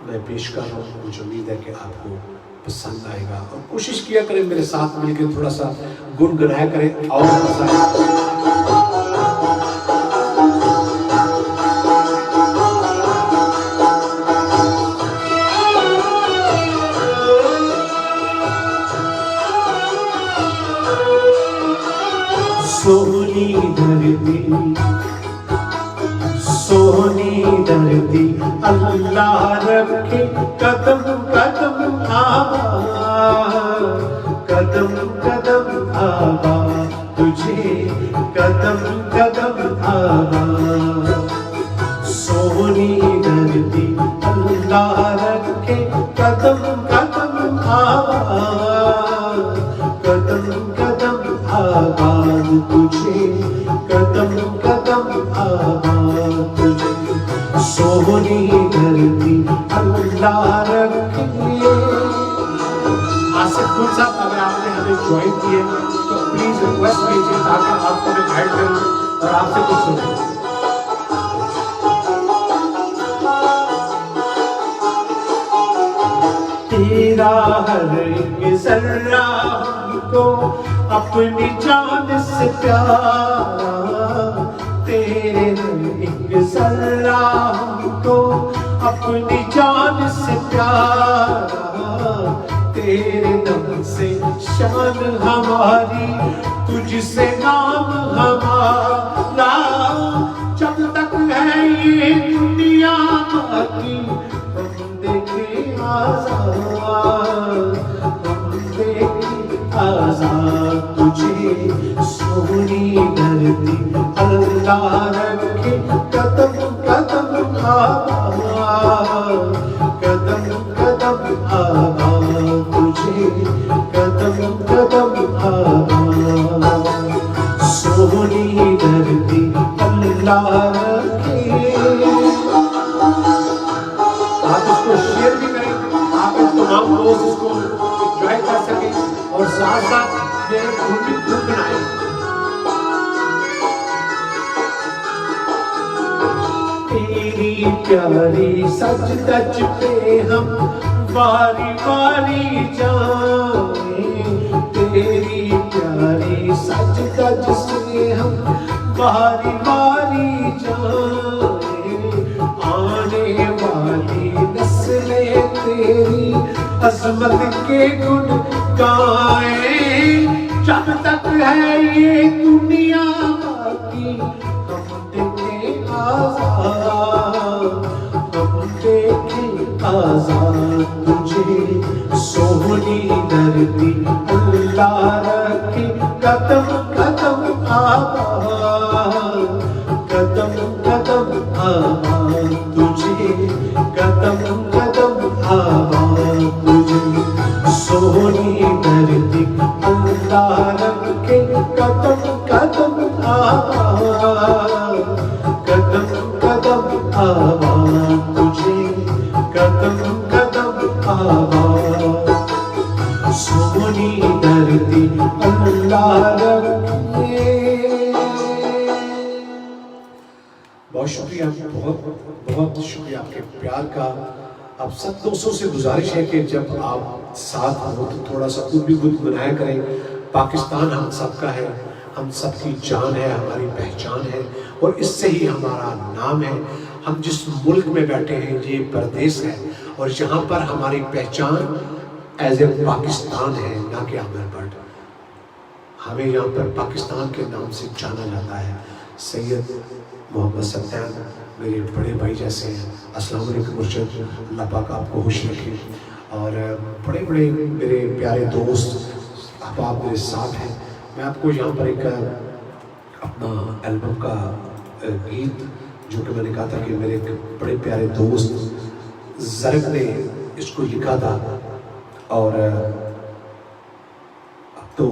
मैं पेश कर रहा हूँ, मुझे उम्मीद है कि आपको पसंद आएगा और कोशिश किया करें मेरे साथ मिलकर थोड़ा सा गुनगुनाया करें और मजा सोनी धरती सोनी धरती अल्लाह रखे कदम कदम आबाद कदम कदम आबाद तुझे कदम कदम आबाद सोनी धरती अल्लाह रखे कदम कदम आबाद कदम कदम आबाद तुझे कदम कदम आबाद तुझे सोनी धरती अल्लाह रखे। आसिफ गुल साहब अगर आपने हमें ज्वाइन किए तो प्लीज रिक्वेस्ट कीजिए ताकि आपको मैं गाइड करूं और आपसे कुछ सुने। तेरा हर एक जर्रा हमको अपनी जान से प्यारा तेरे हर एक जर्रा हमको अपनी जान से प्यारा तेरे दम से शान हमारी तुझसे नाम हमारा जब तक है ये दुनिया बाकी हम देखे आजाद तुझे सोनी धरती अल्लाह रखे कदम कदम आबाद कदम कदम आबाद तुझे कदम कदम आबाद सोनी धरती अल्लाह रखे। आप इसको शेयर भी करें, आप तमाम दोस्त इसको एंजॉय कर सकें और साथ साथ मेरे ग्रुप बनाए। तेरी प्यारी सज धज पे हम बारी बारी जाए तेरी प्यारी सज धज से हम बारी बारी जाए आने वाली नस्लें तेरी अजमत के गुण गाए जब तक है ये दुनिया बाकी हम देखे आजाद हम देखे आजाद तुझे सोनी धरती अल्लाह रखे कदम कदम आबाद कदम कदम आबाद तुझे कदम कदम आबाद तुझे सोनी धरती अल्लाह रखे कदम कदम आबाद कदम कदम आबाद तुझे कदम कदम आबाद सोनी धरती अल्लाह रखे। बहुत शुक्रिया, बहुत बहुत शुक्रिया आपके प्यार का। अब सब दोस्तों से गुजारिश है कि जब आप साथ हो तो थोड़ा सा खुद भी गुनगुनाया करें। पाकिस्तान हम सबका है, हम सबकी जान है, हमारी पहचान है और इससे ही हमारा नाम है। हम जिस मुल्क में बैठे हैं ये परदेश है और यहाँ पर हमारी पहचान एज ए पाकिस्तान है, ना कि आमिर भट्ट। हमें यहाँ पर पाकिस्तान के नाम से जाना जाता है। सैयद मोहम्मद सत्यान मेरे बड़े भाई जैसे हैं। अस्सलाम वालेकुम मुर्शद, अल्लाह पाक आपको खुश रखे। और बड़े बड़े मेरे प्यारे दोस्त अब आप मेरे साथ हैं। मैं आपको यहाँ पर एक अपना एल्बम का गीत जो कि मैंने कहा था कि मेरे एक बड़े प्यारे दोस्त ज़रक ने इसको लिखा था और अब तो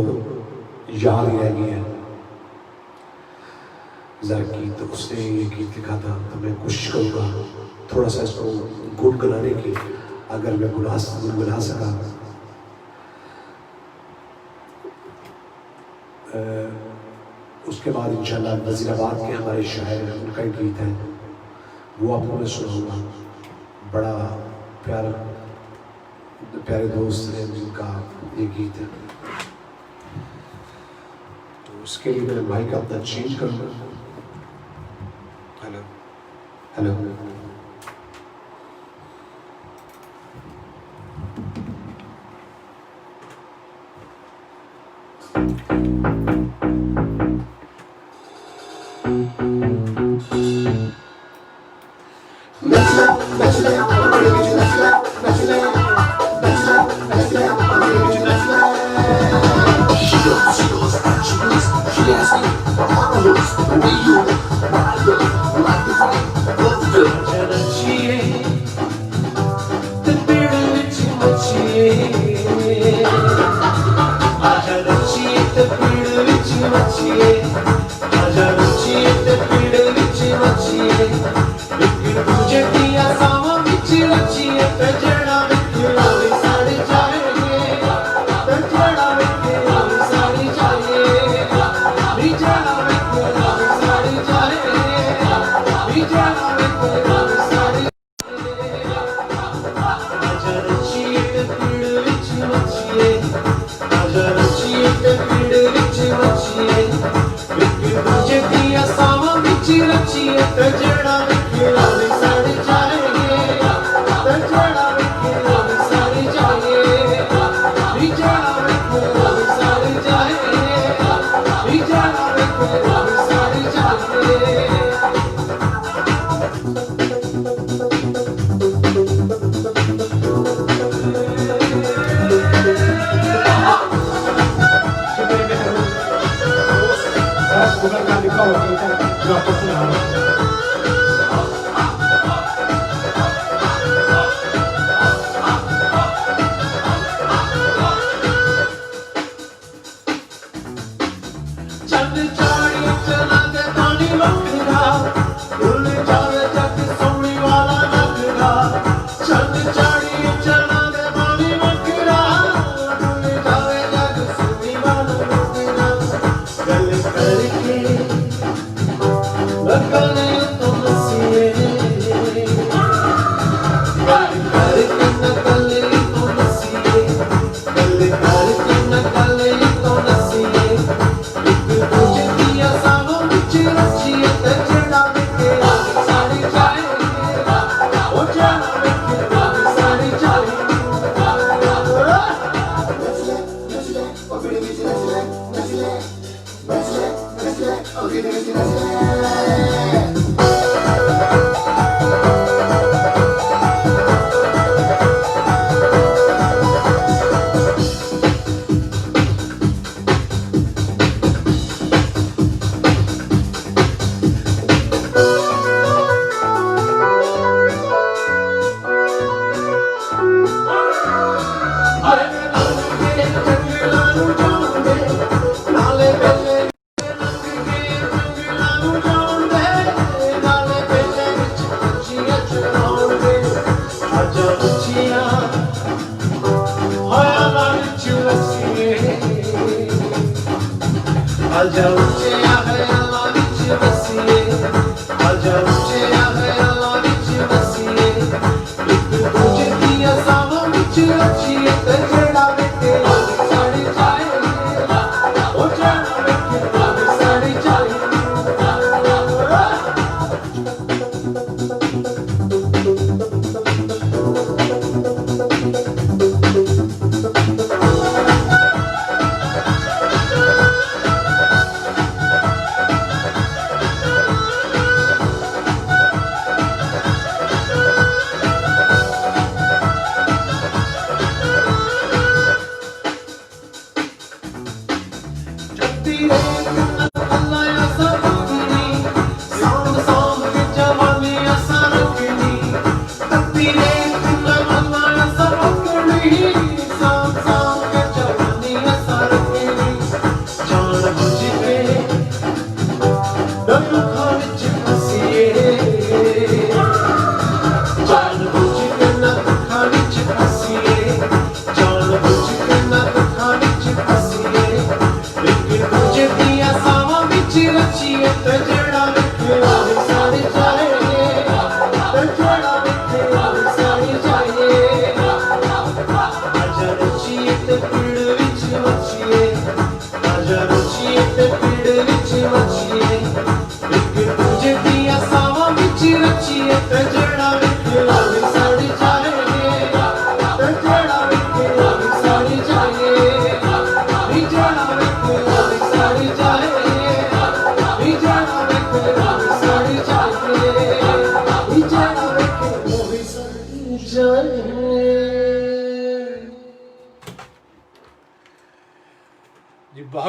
याद ही रह गया ज़रक की, तो उसने ये गीत लिखा था। तो मैं कोशिश करूँगा थोड़ा सा इसको गुनगुनाने की, अगर मैं गुनगुना सका। उसके बाद इंशाल्लाह वज़ीराबाद के हमारे शायर हैं, उनका एक गीत है, वो आपको मैं सुनाऊँगा। बड़ा प्यारे दोस्त हैं जिनका ये गीत है, तो उसके लिए मैं माइक अपना चेंज करूँगा। हेलो हेलो Jaye,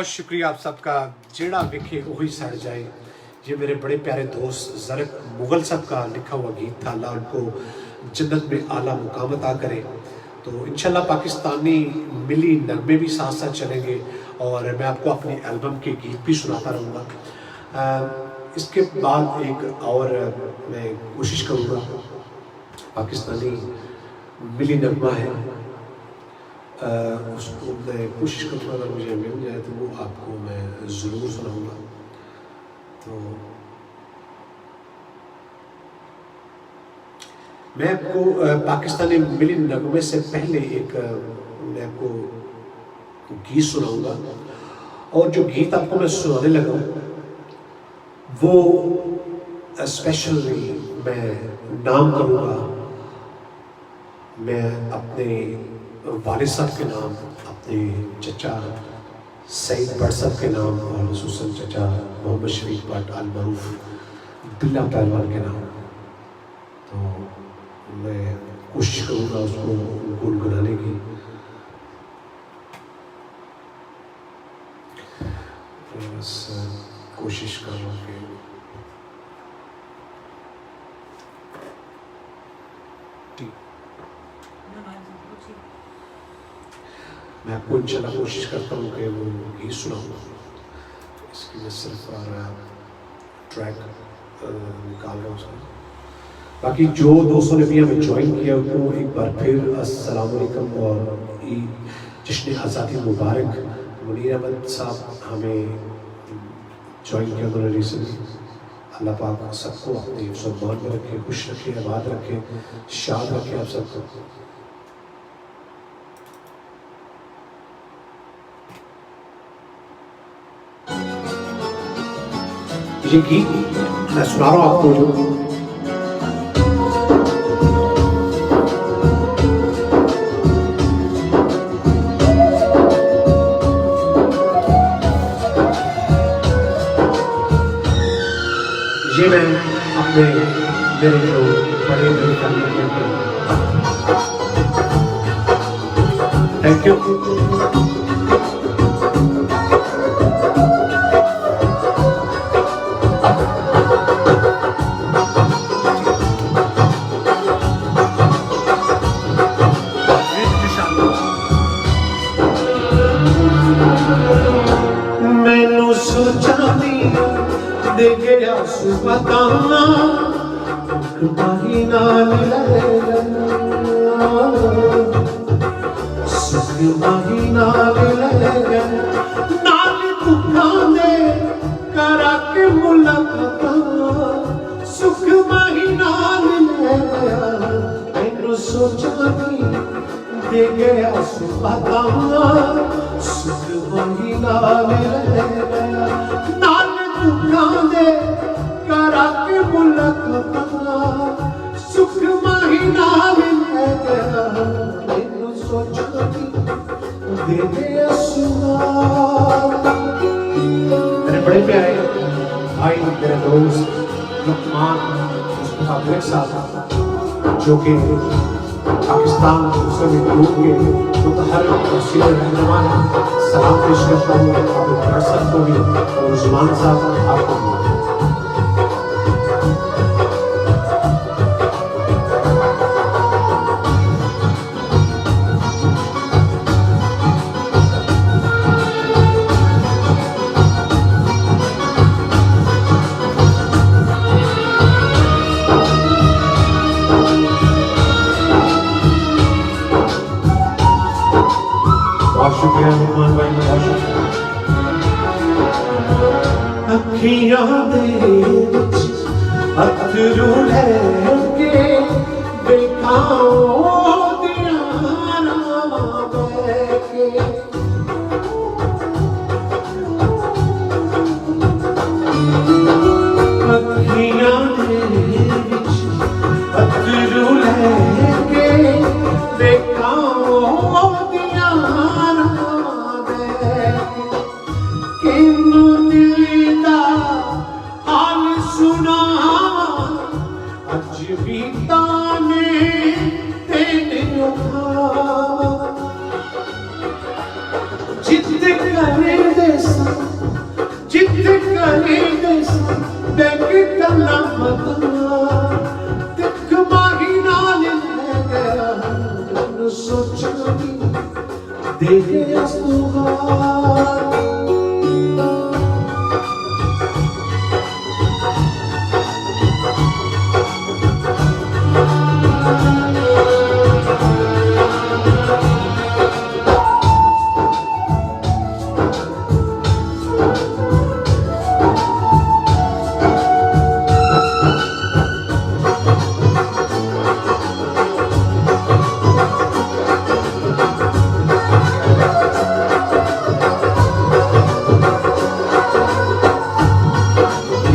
बहुत शुक्रिया आप सबका। जेड़ा विखे वही सड़ जाए। ये मेरे बड़े प्यारे दोस्त ज़रक मुगल साहब का लिखा हुआ गीत था। अल्लाह उनको जन्नत में आला मुकाम अता करे। तो इंशाल्लाह पाकिस्तानी मिली नगमे भी साथ साथ चलेंगे और मैं आपको अपनी एल्बम के गीत भी सुनाता रहूँगा। इसके बाद एक और मैं कोशिश करूँगा, पाकिस्तानी मिली नगमा है, उसको मैं कोशिश करूँगा अगर मुझे मिल जाए तो वो आपको मैं ज़रूर सुनाऊँगा। तो मैं आपको पाकिस्तानी मिली नगमे से पहले एक मैं आपको गीत सुनाऊँगा और जो गीत आपको मैं सुनाने लगा वो स्पेशली मैं नाम करूँगा, मैं अपने वालिद साहब के नाम, अपने चचा सईद भट्ट साहब के नाम और हुसैन चचा मोहम्मद शरीफ भट्ट अल मरूफ बिल्ला पहलवान के नाम। तो मैं कोशिश करूँगा उसको गुनगुनाने की। बस कोशिश कर रहा हूँ कि मैं आपको इंशाल्लाह कोशिश करता हूँ कि वो गीत सुनाऊँगा। इसकी मैं सिर्फ ट्रैक निकाल रहा हूँ उसका। बाकी जो दोस्तों ने भी हमें ज्वाइन किया उनको एक बार फिर अस्सलाम वालेकुम और जश्न आज़ादी मुबारक। मुनीर अहमद साहब हमें ज्वाइन किया उन्होंने रिसेंटली। अल्लाह पाक सबको अपने सम्मान में रखे, खुश रखे, आबाद रखे, शाद रखे आप सबको। ये गीत मैं सुना रहा हूँ आपको जो ये मैं अपने मेरे जो बड़े बड़े फैमिली के थैंक यू। मैनू सोचा दे गया सुबताना महीना सुख महीना नाल दुखा दे करा के मुलाकात सुख महीना मैनू सोचा दे गया सुबताना सुख महीना नाल दुखा दे करा के मुलाकात सुख महीना मिल गया मैनू सोचा दे गया मेरे बड़े प्यारे भाई मेरे दोस्त लुकमान मुस्तफा साहब जो कि पाकिस्तान मुस्लिम ग्रुप के मुतहर्रिक और सीनियर रहनुमा हैं। सलाम पेश करता हूँ अपने भट्ट साहब को भी और उस्मान साहब आपको भी। बहुत शुक्रिया मेहमान भाई, बहुत शुक्रिया। अखियां दे विच अथरू लैके देखा ओदियां नावां बैके अखियां दे विच अथरू लैके देखा जिद करे दे जिथे करेंगे बैठ गल्ला बता तिक माही नाल ले गया मैनू सोचांगी दे गया सुहाग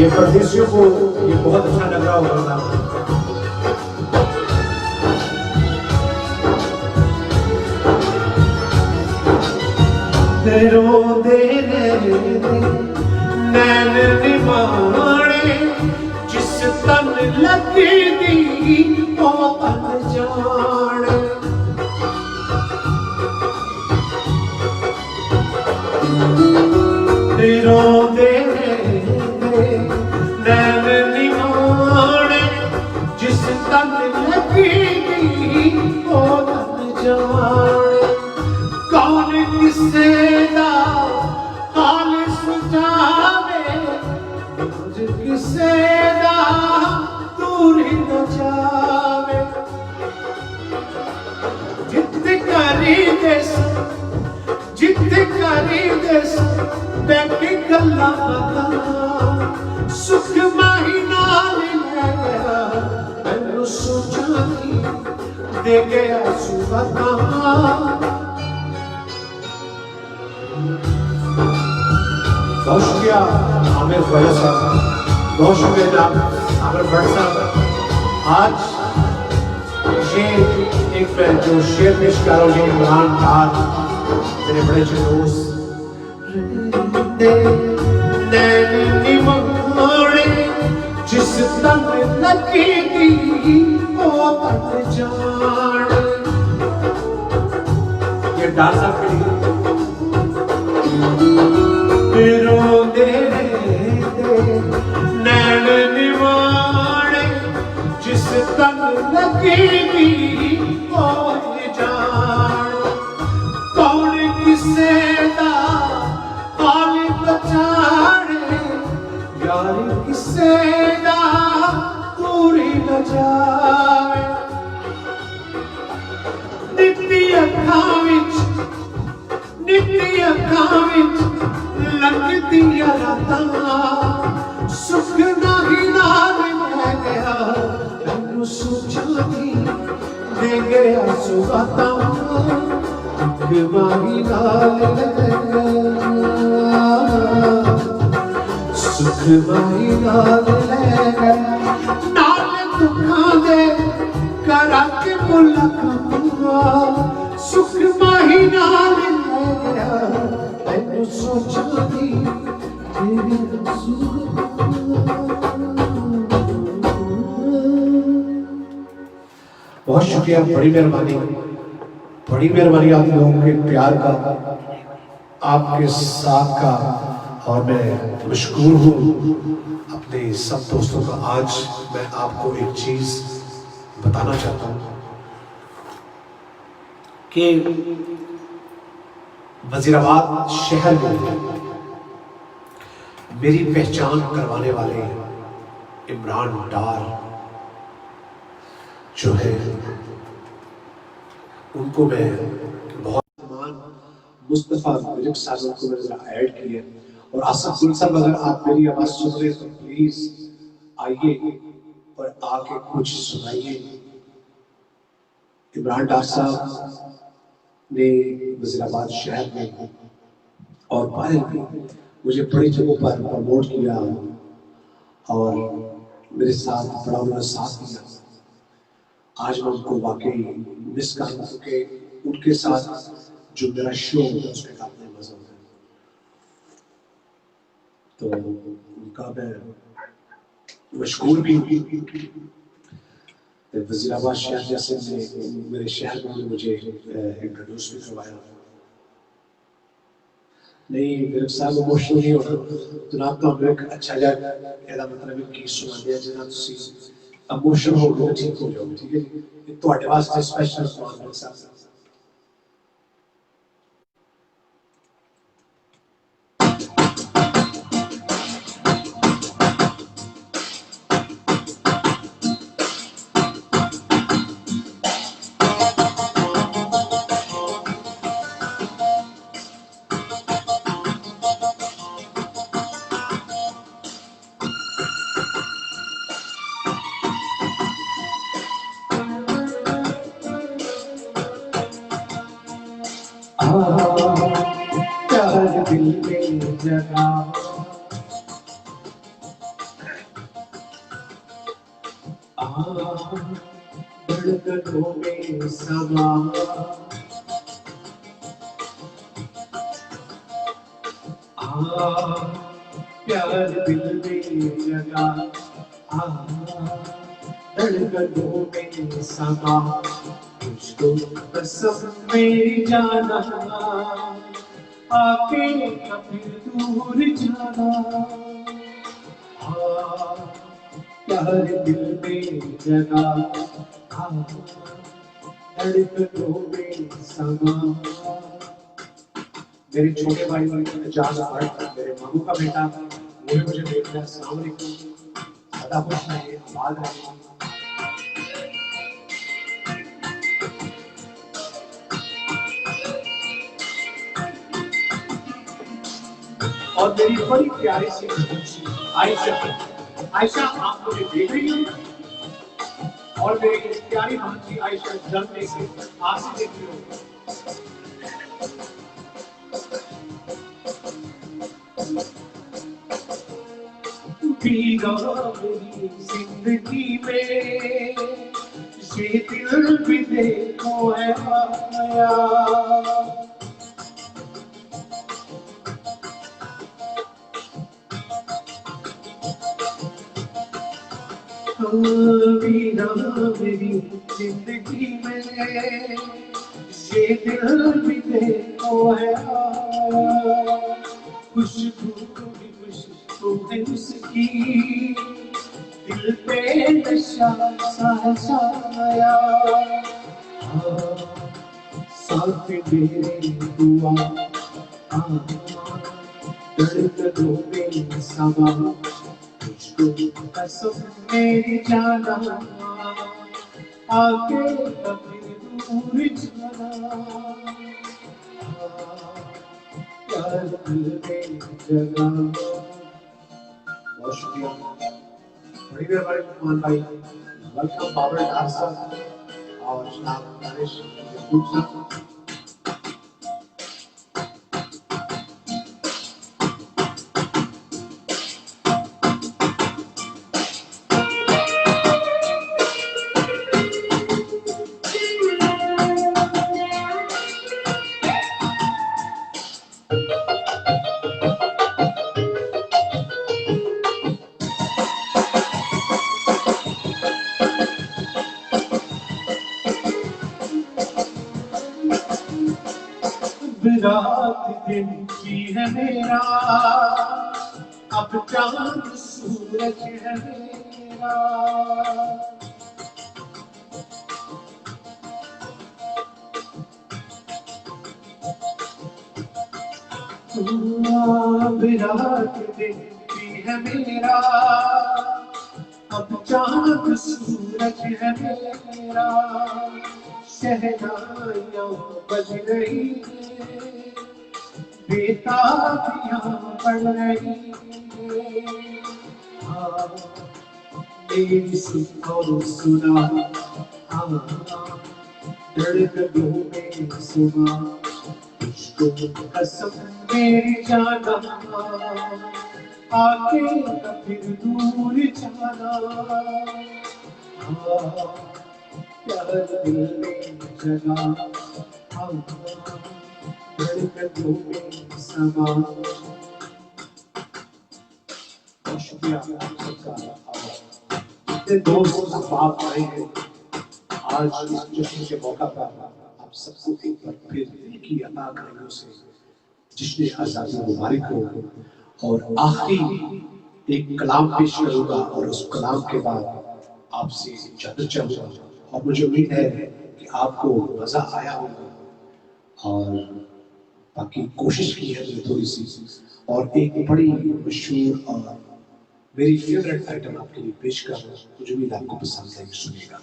ये परदेशियों को ये बहुत अच्छा लग रहा होगा। रोंदे नैन निमाणे जिस तन लगी दी ओ तन जाने रोंदे नैन निमाणे जिस तन लगी दी ओ तन जाने कौन किसे दा हाल सुझावे मुझ किसे दा दूर ही न जावे जिथे करी देस बैठी गल्ला बता सुख माही नाल ले गया मैनू सोचांगी दे गया सुबता बहुत शुक्रिया आमिर ख्वाजा साहब, बहुत शुक्रिया जनाब आमिर भट्ट साहब। आज ये एक जो शेर पेश कर रहा हूँ इमरान डार मेरे बड़े अच्छे दोस्त जिस तन लगी दी ओ तन जाने ये डार साहब के लिए रोंदे नैन निवाणे जिस तन लगी दी ओ जाने कौन किसे दा हाल बचाने यार किसे दा दूर ही न जावे नित्ती अखां विच लगदियां रातां सुख नाही नाल ले गया मैनू सोचांगी दे गया सुहातां माही नाल ले गया सुख माही नाल ले गया नाल दुखां दे करा के मुलाकात सुख माही नाल ले गया मैनू सोचांगी बहुत शुक्रिया, बड़ी मेहरबानी आप लोगों के प्यार का, आपके साथ का, और मैं मशकूर हूँ अपने सब दोस्तों का। आज मैं आपको एक चीज बताना चाहता हूँ कि वजीराबाद शहर में मेरी पहचान करवाने वाले इमरान डार जो है उनको मैं बहुत मुस्तफा मिल्क साहब को मैंने ऐड किया। और आसफ गुल साहब, अगर आप मेरी आवाज सुन रहे तो प्लीज आइए और आके कुछ सुनाइए। इमरान डार साहब ने वजीराबाद शहर में और बाहर में मुझे बड़ी जगहों पर प्रमोट किया और मेरे साथ बड़ा उन्होंने साथ दिया। आज मैं उनको वाकई मिस कर रहा हूं क्योंकि उनके साथ जो मेरा शो होता है उसके काफी मजा होता है। तो उनका मैं मशहूर भी वजीराबाद शहर जैसे मेरे शहर में मुझे इंट्रोड्यूस भी करवाया। नहीं मेरे साहब इमोशनल नहीं होना जनाब ਤੁਹਾਨੂੰ ਇੱਕ ਅੱਛਾ ਜਿਹਾ ਇਹਦਾ ਮਤਲਬ ਹੈ ਕੀ ਸੁਣਾਉਂਦੇ ਆ ਜਿਹਨਾਂ ਤੁਸੀਂ ਇਮੋਸ਼ਨਲ ਹੋ ਕੇ ਠੀਕ ਹੋ ਜਾਓਗੇ ਠੀਕ ਹੈ ਜੀ ਇਹ ਤੁਹਾਡੇ ਵਾਸਤੇ ਸਪੈਸ਼ਲ ਸਮਾਨ ਮੇਰੇ ਸਾਹਿਬ प्यार दिल में जगा धड़कनों में समा प्यार दिल में जगा धड़कनों में समा तुझको कसम मेरी जाना आके कभी दूर जाना प्यार दिल में जगा धड़कनों में समा मेरे छोटे भाई एजाज भट्ट मेरे मामू का बेटा वो भी मुझे देख रहा है अस्सलाम वालेकुम सदा खुश रहिए आबाद रहिए और मेरी बड़ी प्यारी सी आयशा आयशा आप मुझे देख रही हो और मेरी प्यारी भांजी आयशा जलने से आंसू देख रही हो भीगा मेरी जिंदगी में ये दिल भी देखो है आया भीगा मेरी जिंदगी में ये दिल भी देखो है आया खुशबू भी खुशबू है उसकी दिल पे नशा सा छाया साथ मेरे दुआ धड़कनों में समा तुझको कसम मेरी जाना आके कभी दूर जाना प्यार दिल में जगा बहुत शुक्रिया बड़ी मेहरबानी मेहमान भाई वेलकम बाबर डार साहब और जनाब दानिश महबूब साहब रात दिन की है मेरा अब चांद सूरज है मेरा अब रात दिन की है मेरा अब चांद सूरज है मेरा शहनाइयाँ बज रही बेताबियाँ पड़ रही मेरी सुना धड़कनों में सुना तुझको कसम मेरी जाना आके फिर दूर जाना प्यार दिल में जगा धड़कनों में समा शुक्रिया आप सबका जितने दोस्त बाप आए हैं आज इस जश्न के मौका पर आप सबको एक बार फिर दिल की अता खाइयों से जश्न आज़ादी मुबारक हो। और आखिरी एक कलाम पेश करूंगा और उस कलाम के बाद आपसे इजाजत चाहूंगा। और मुझे उम्मीद है कि आपको मजा आया होगा और बाकी कोशिश की है मैंने थोड़ी सी। और एक बड़ी मशहूर और मेरी फेवरेट आइटम आपके लिए पेश कर रहा हूँ, मुझे उम्मीद आपको पसंद आएगी, सुनिएगा।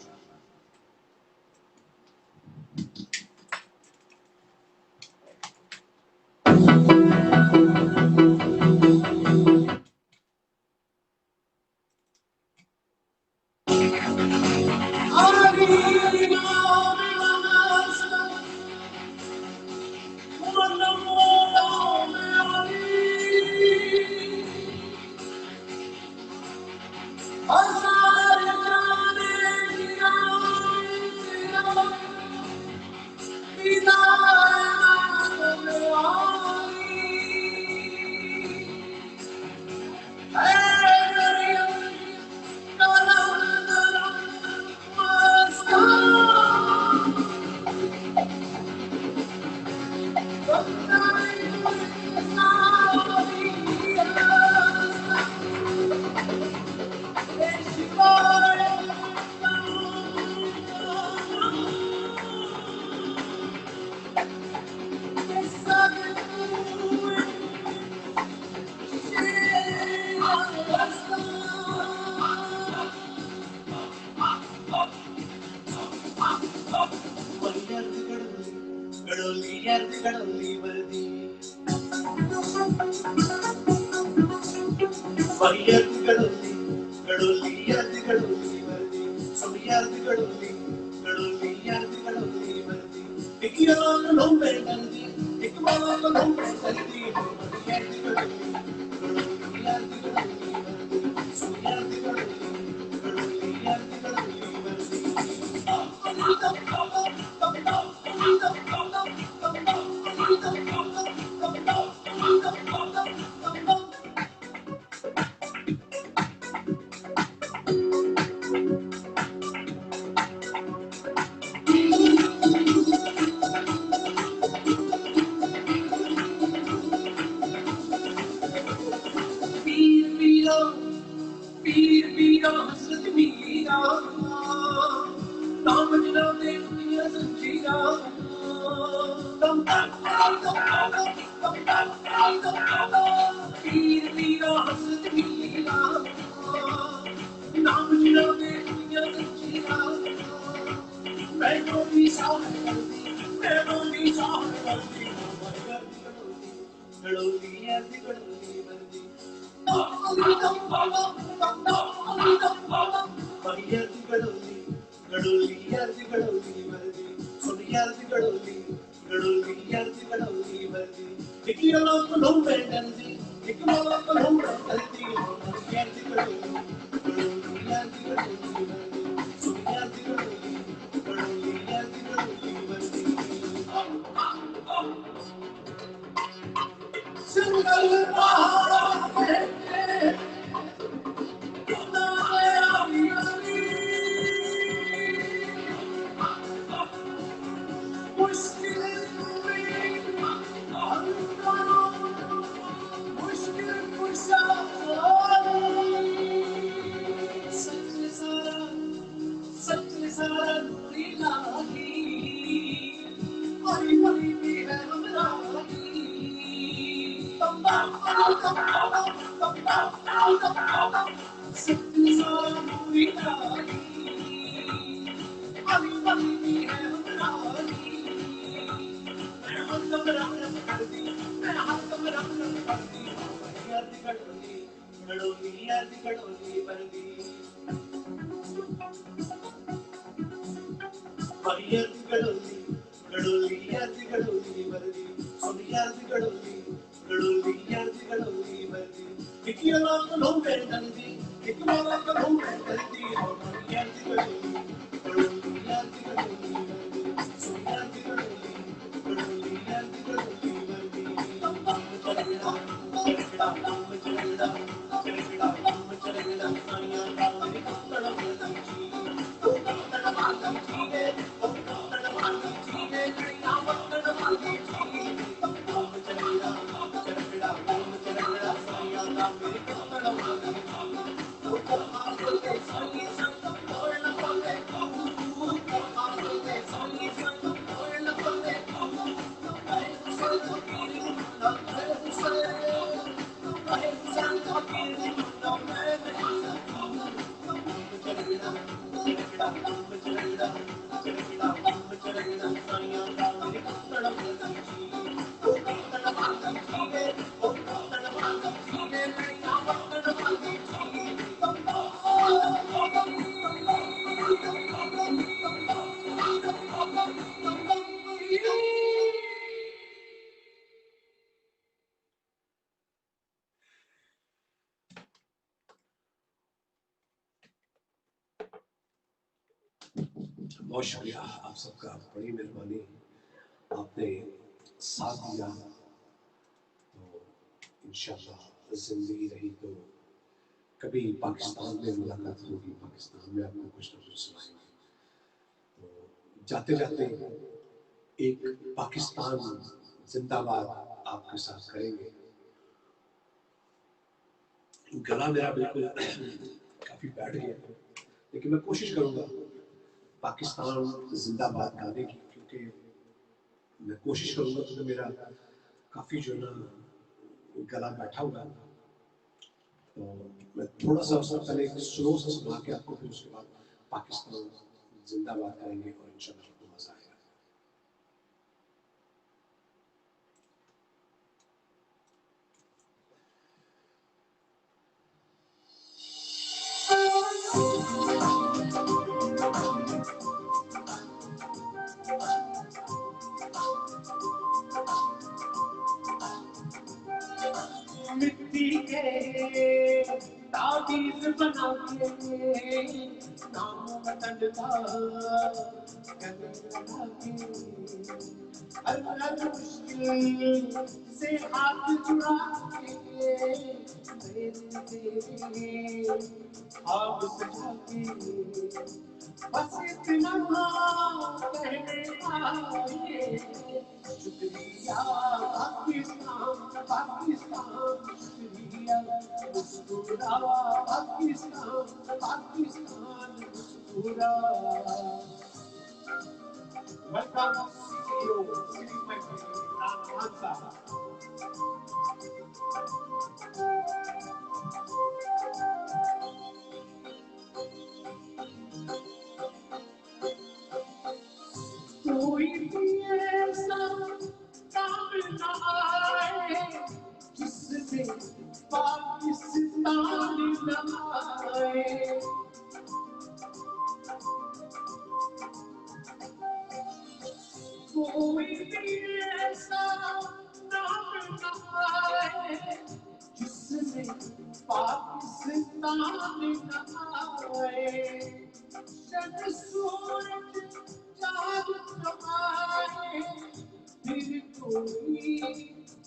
बहुत शुक्रिया आप सबका, बड़ी मेहरबानी, आपने साथ दिया। तो इंशाल्लाह जिंदगी रही तो कभी पाकिस्तान में मुलाकात होगी, पाकिस्तान में आपको कुछ ना कुछ सुनाएंगे। तो जाते जाते एक पाकिस्तान जिंदाबाद आपके साथ करेंगे। गला मेरा बिल्कुल काफी बैठ गया, लेकिन मैं कोशिश करूंगा पाकिस्तान जिंदाबाद गाने की, क्योंकि मैं कोशिश करूंगा क्योंकि मेरा काफी जो है ना गला बैठा हुआ है। तो मैं थोड़ा सा उससे पहले एक स्लो सा सुना के आपको, फिर उसके बाद पाकिस्तान जिंदाबाद करेंगे और इंशाल्लाह आपको मजा आएगा। मिट्टी के ताबीज बना के नाम वतन का गले लगा के, हर हर मुश्किल से हाथ जुड़ा के तेरे ख्वाब सजा के, बस इतना कहने आए, शुक्रिया पाकिस्तान पाकिस्तान, शुक्रिया मुस्कुरा पाकिस्तान पाकिस्तान मुस्कुरा। Welcome CEO city factory Imran Khan साहब। कोई भी ऐसा काम न आए जिसमें पाकिस्तान न आए, कोई भी ऐसा नाम न आए जिसमें पाकिस्तान न आए, जब सूरज चांद आए फिर कोई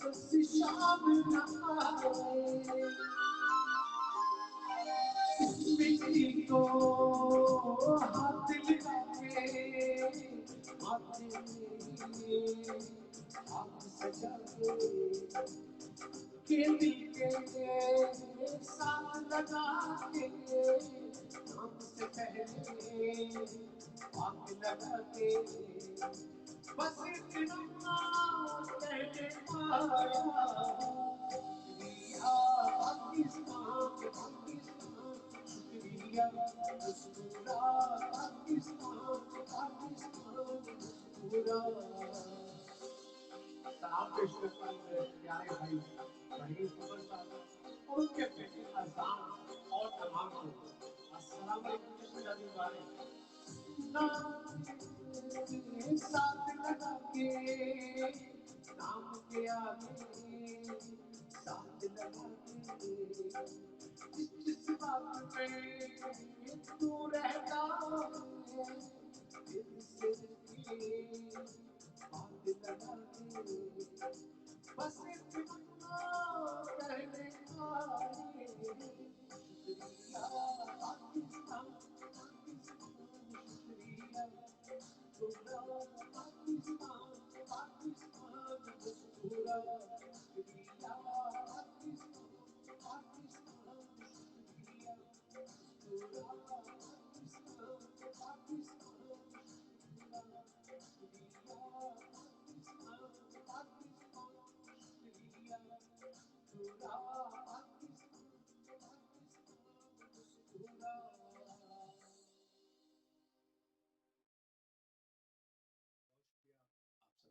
बस शाम न आए, मिट्टी को हाथ लगा के माथे में हाथ सजा के दिल के साथ लगा के, नाम से पहले हाथ लगा के, बस इतना कहने पाया, पाकिस्तान पाकिस्तान, शुक्रिया मुस्कुरा पाकिस्तान पाकिस्तान मुस्कुरा। सलाम पेश करता हूं मेरे प्यारे भाई वहीद उमर साहब और उनके बेटे अजान और तमाम को। अस्सलाम वालेकुम जनाब वाले, साथ लगा के नाम के आगे साथ लगा के, जिस बात पे तू रहता है दिल से बात लगा के, बस इतना कहने आए, शुक्रिया पाकिस्तान पाकिस्तान, शुक्रिया खुदा पाकिस्तान पाकिस्तान मुस्कुरा, शुक्रिया पाकिस्तान पाकिस्तान, शुक्रिया मुस्कुरा पाकिस्तान पाकिस्तान, शुक्रिया पाकिस्तान पाकिस्तान, शुक्रिया खुदा पाकिस्तान पाकिस्तान मुस्कुरा।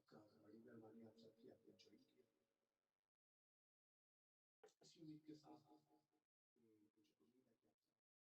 आप सबका बड़ी मेहरबानी, आप सबकी, आपने ज्वाइन किया इसी उम्मीद के साथ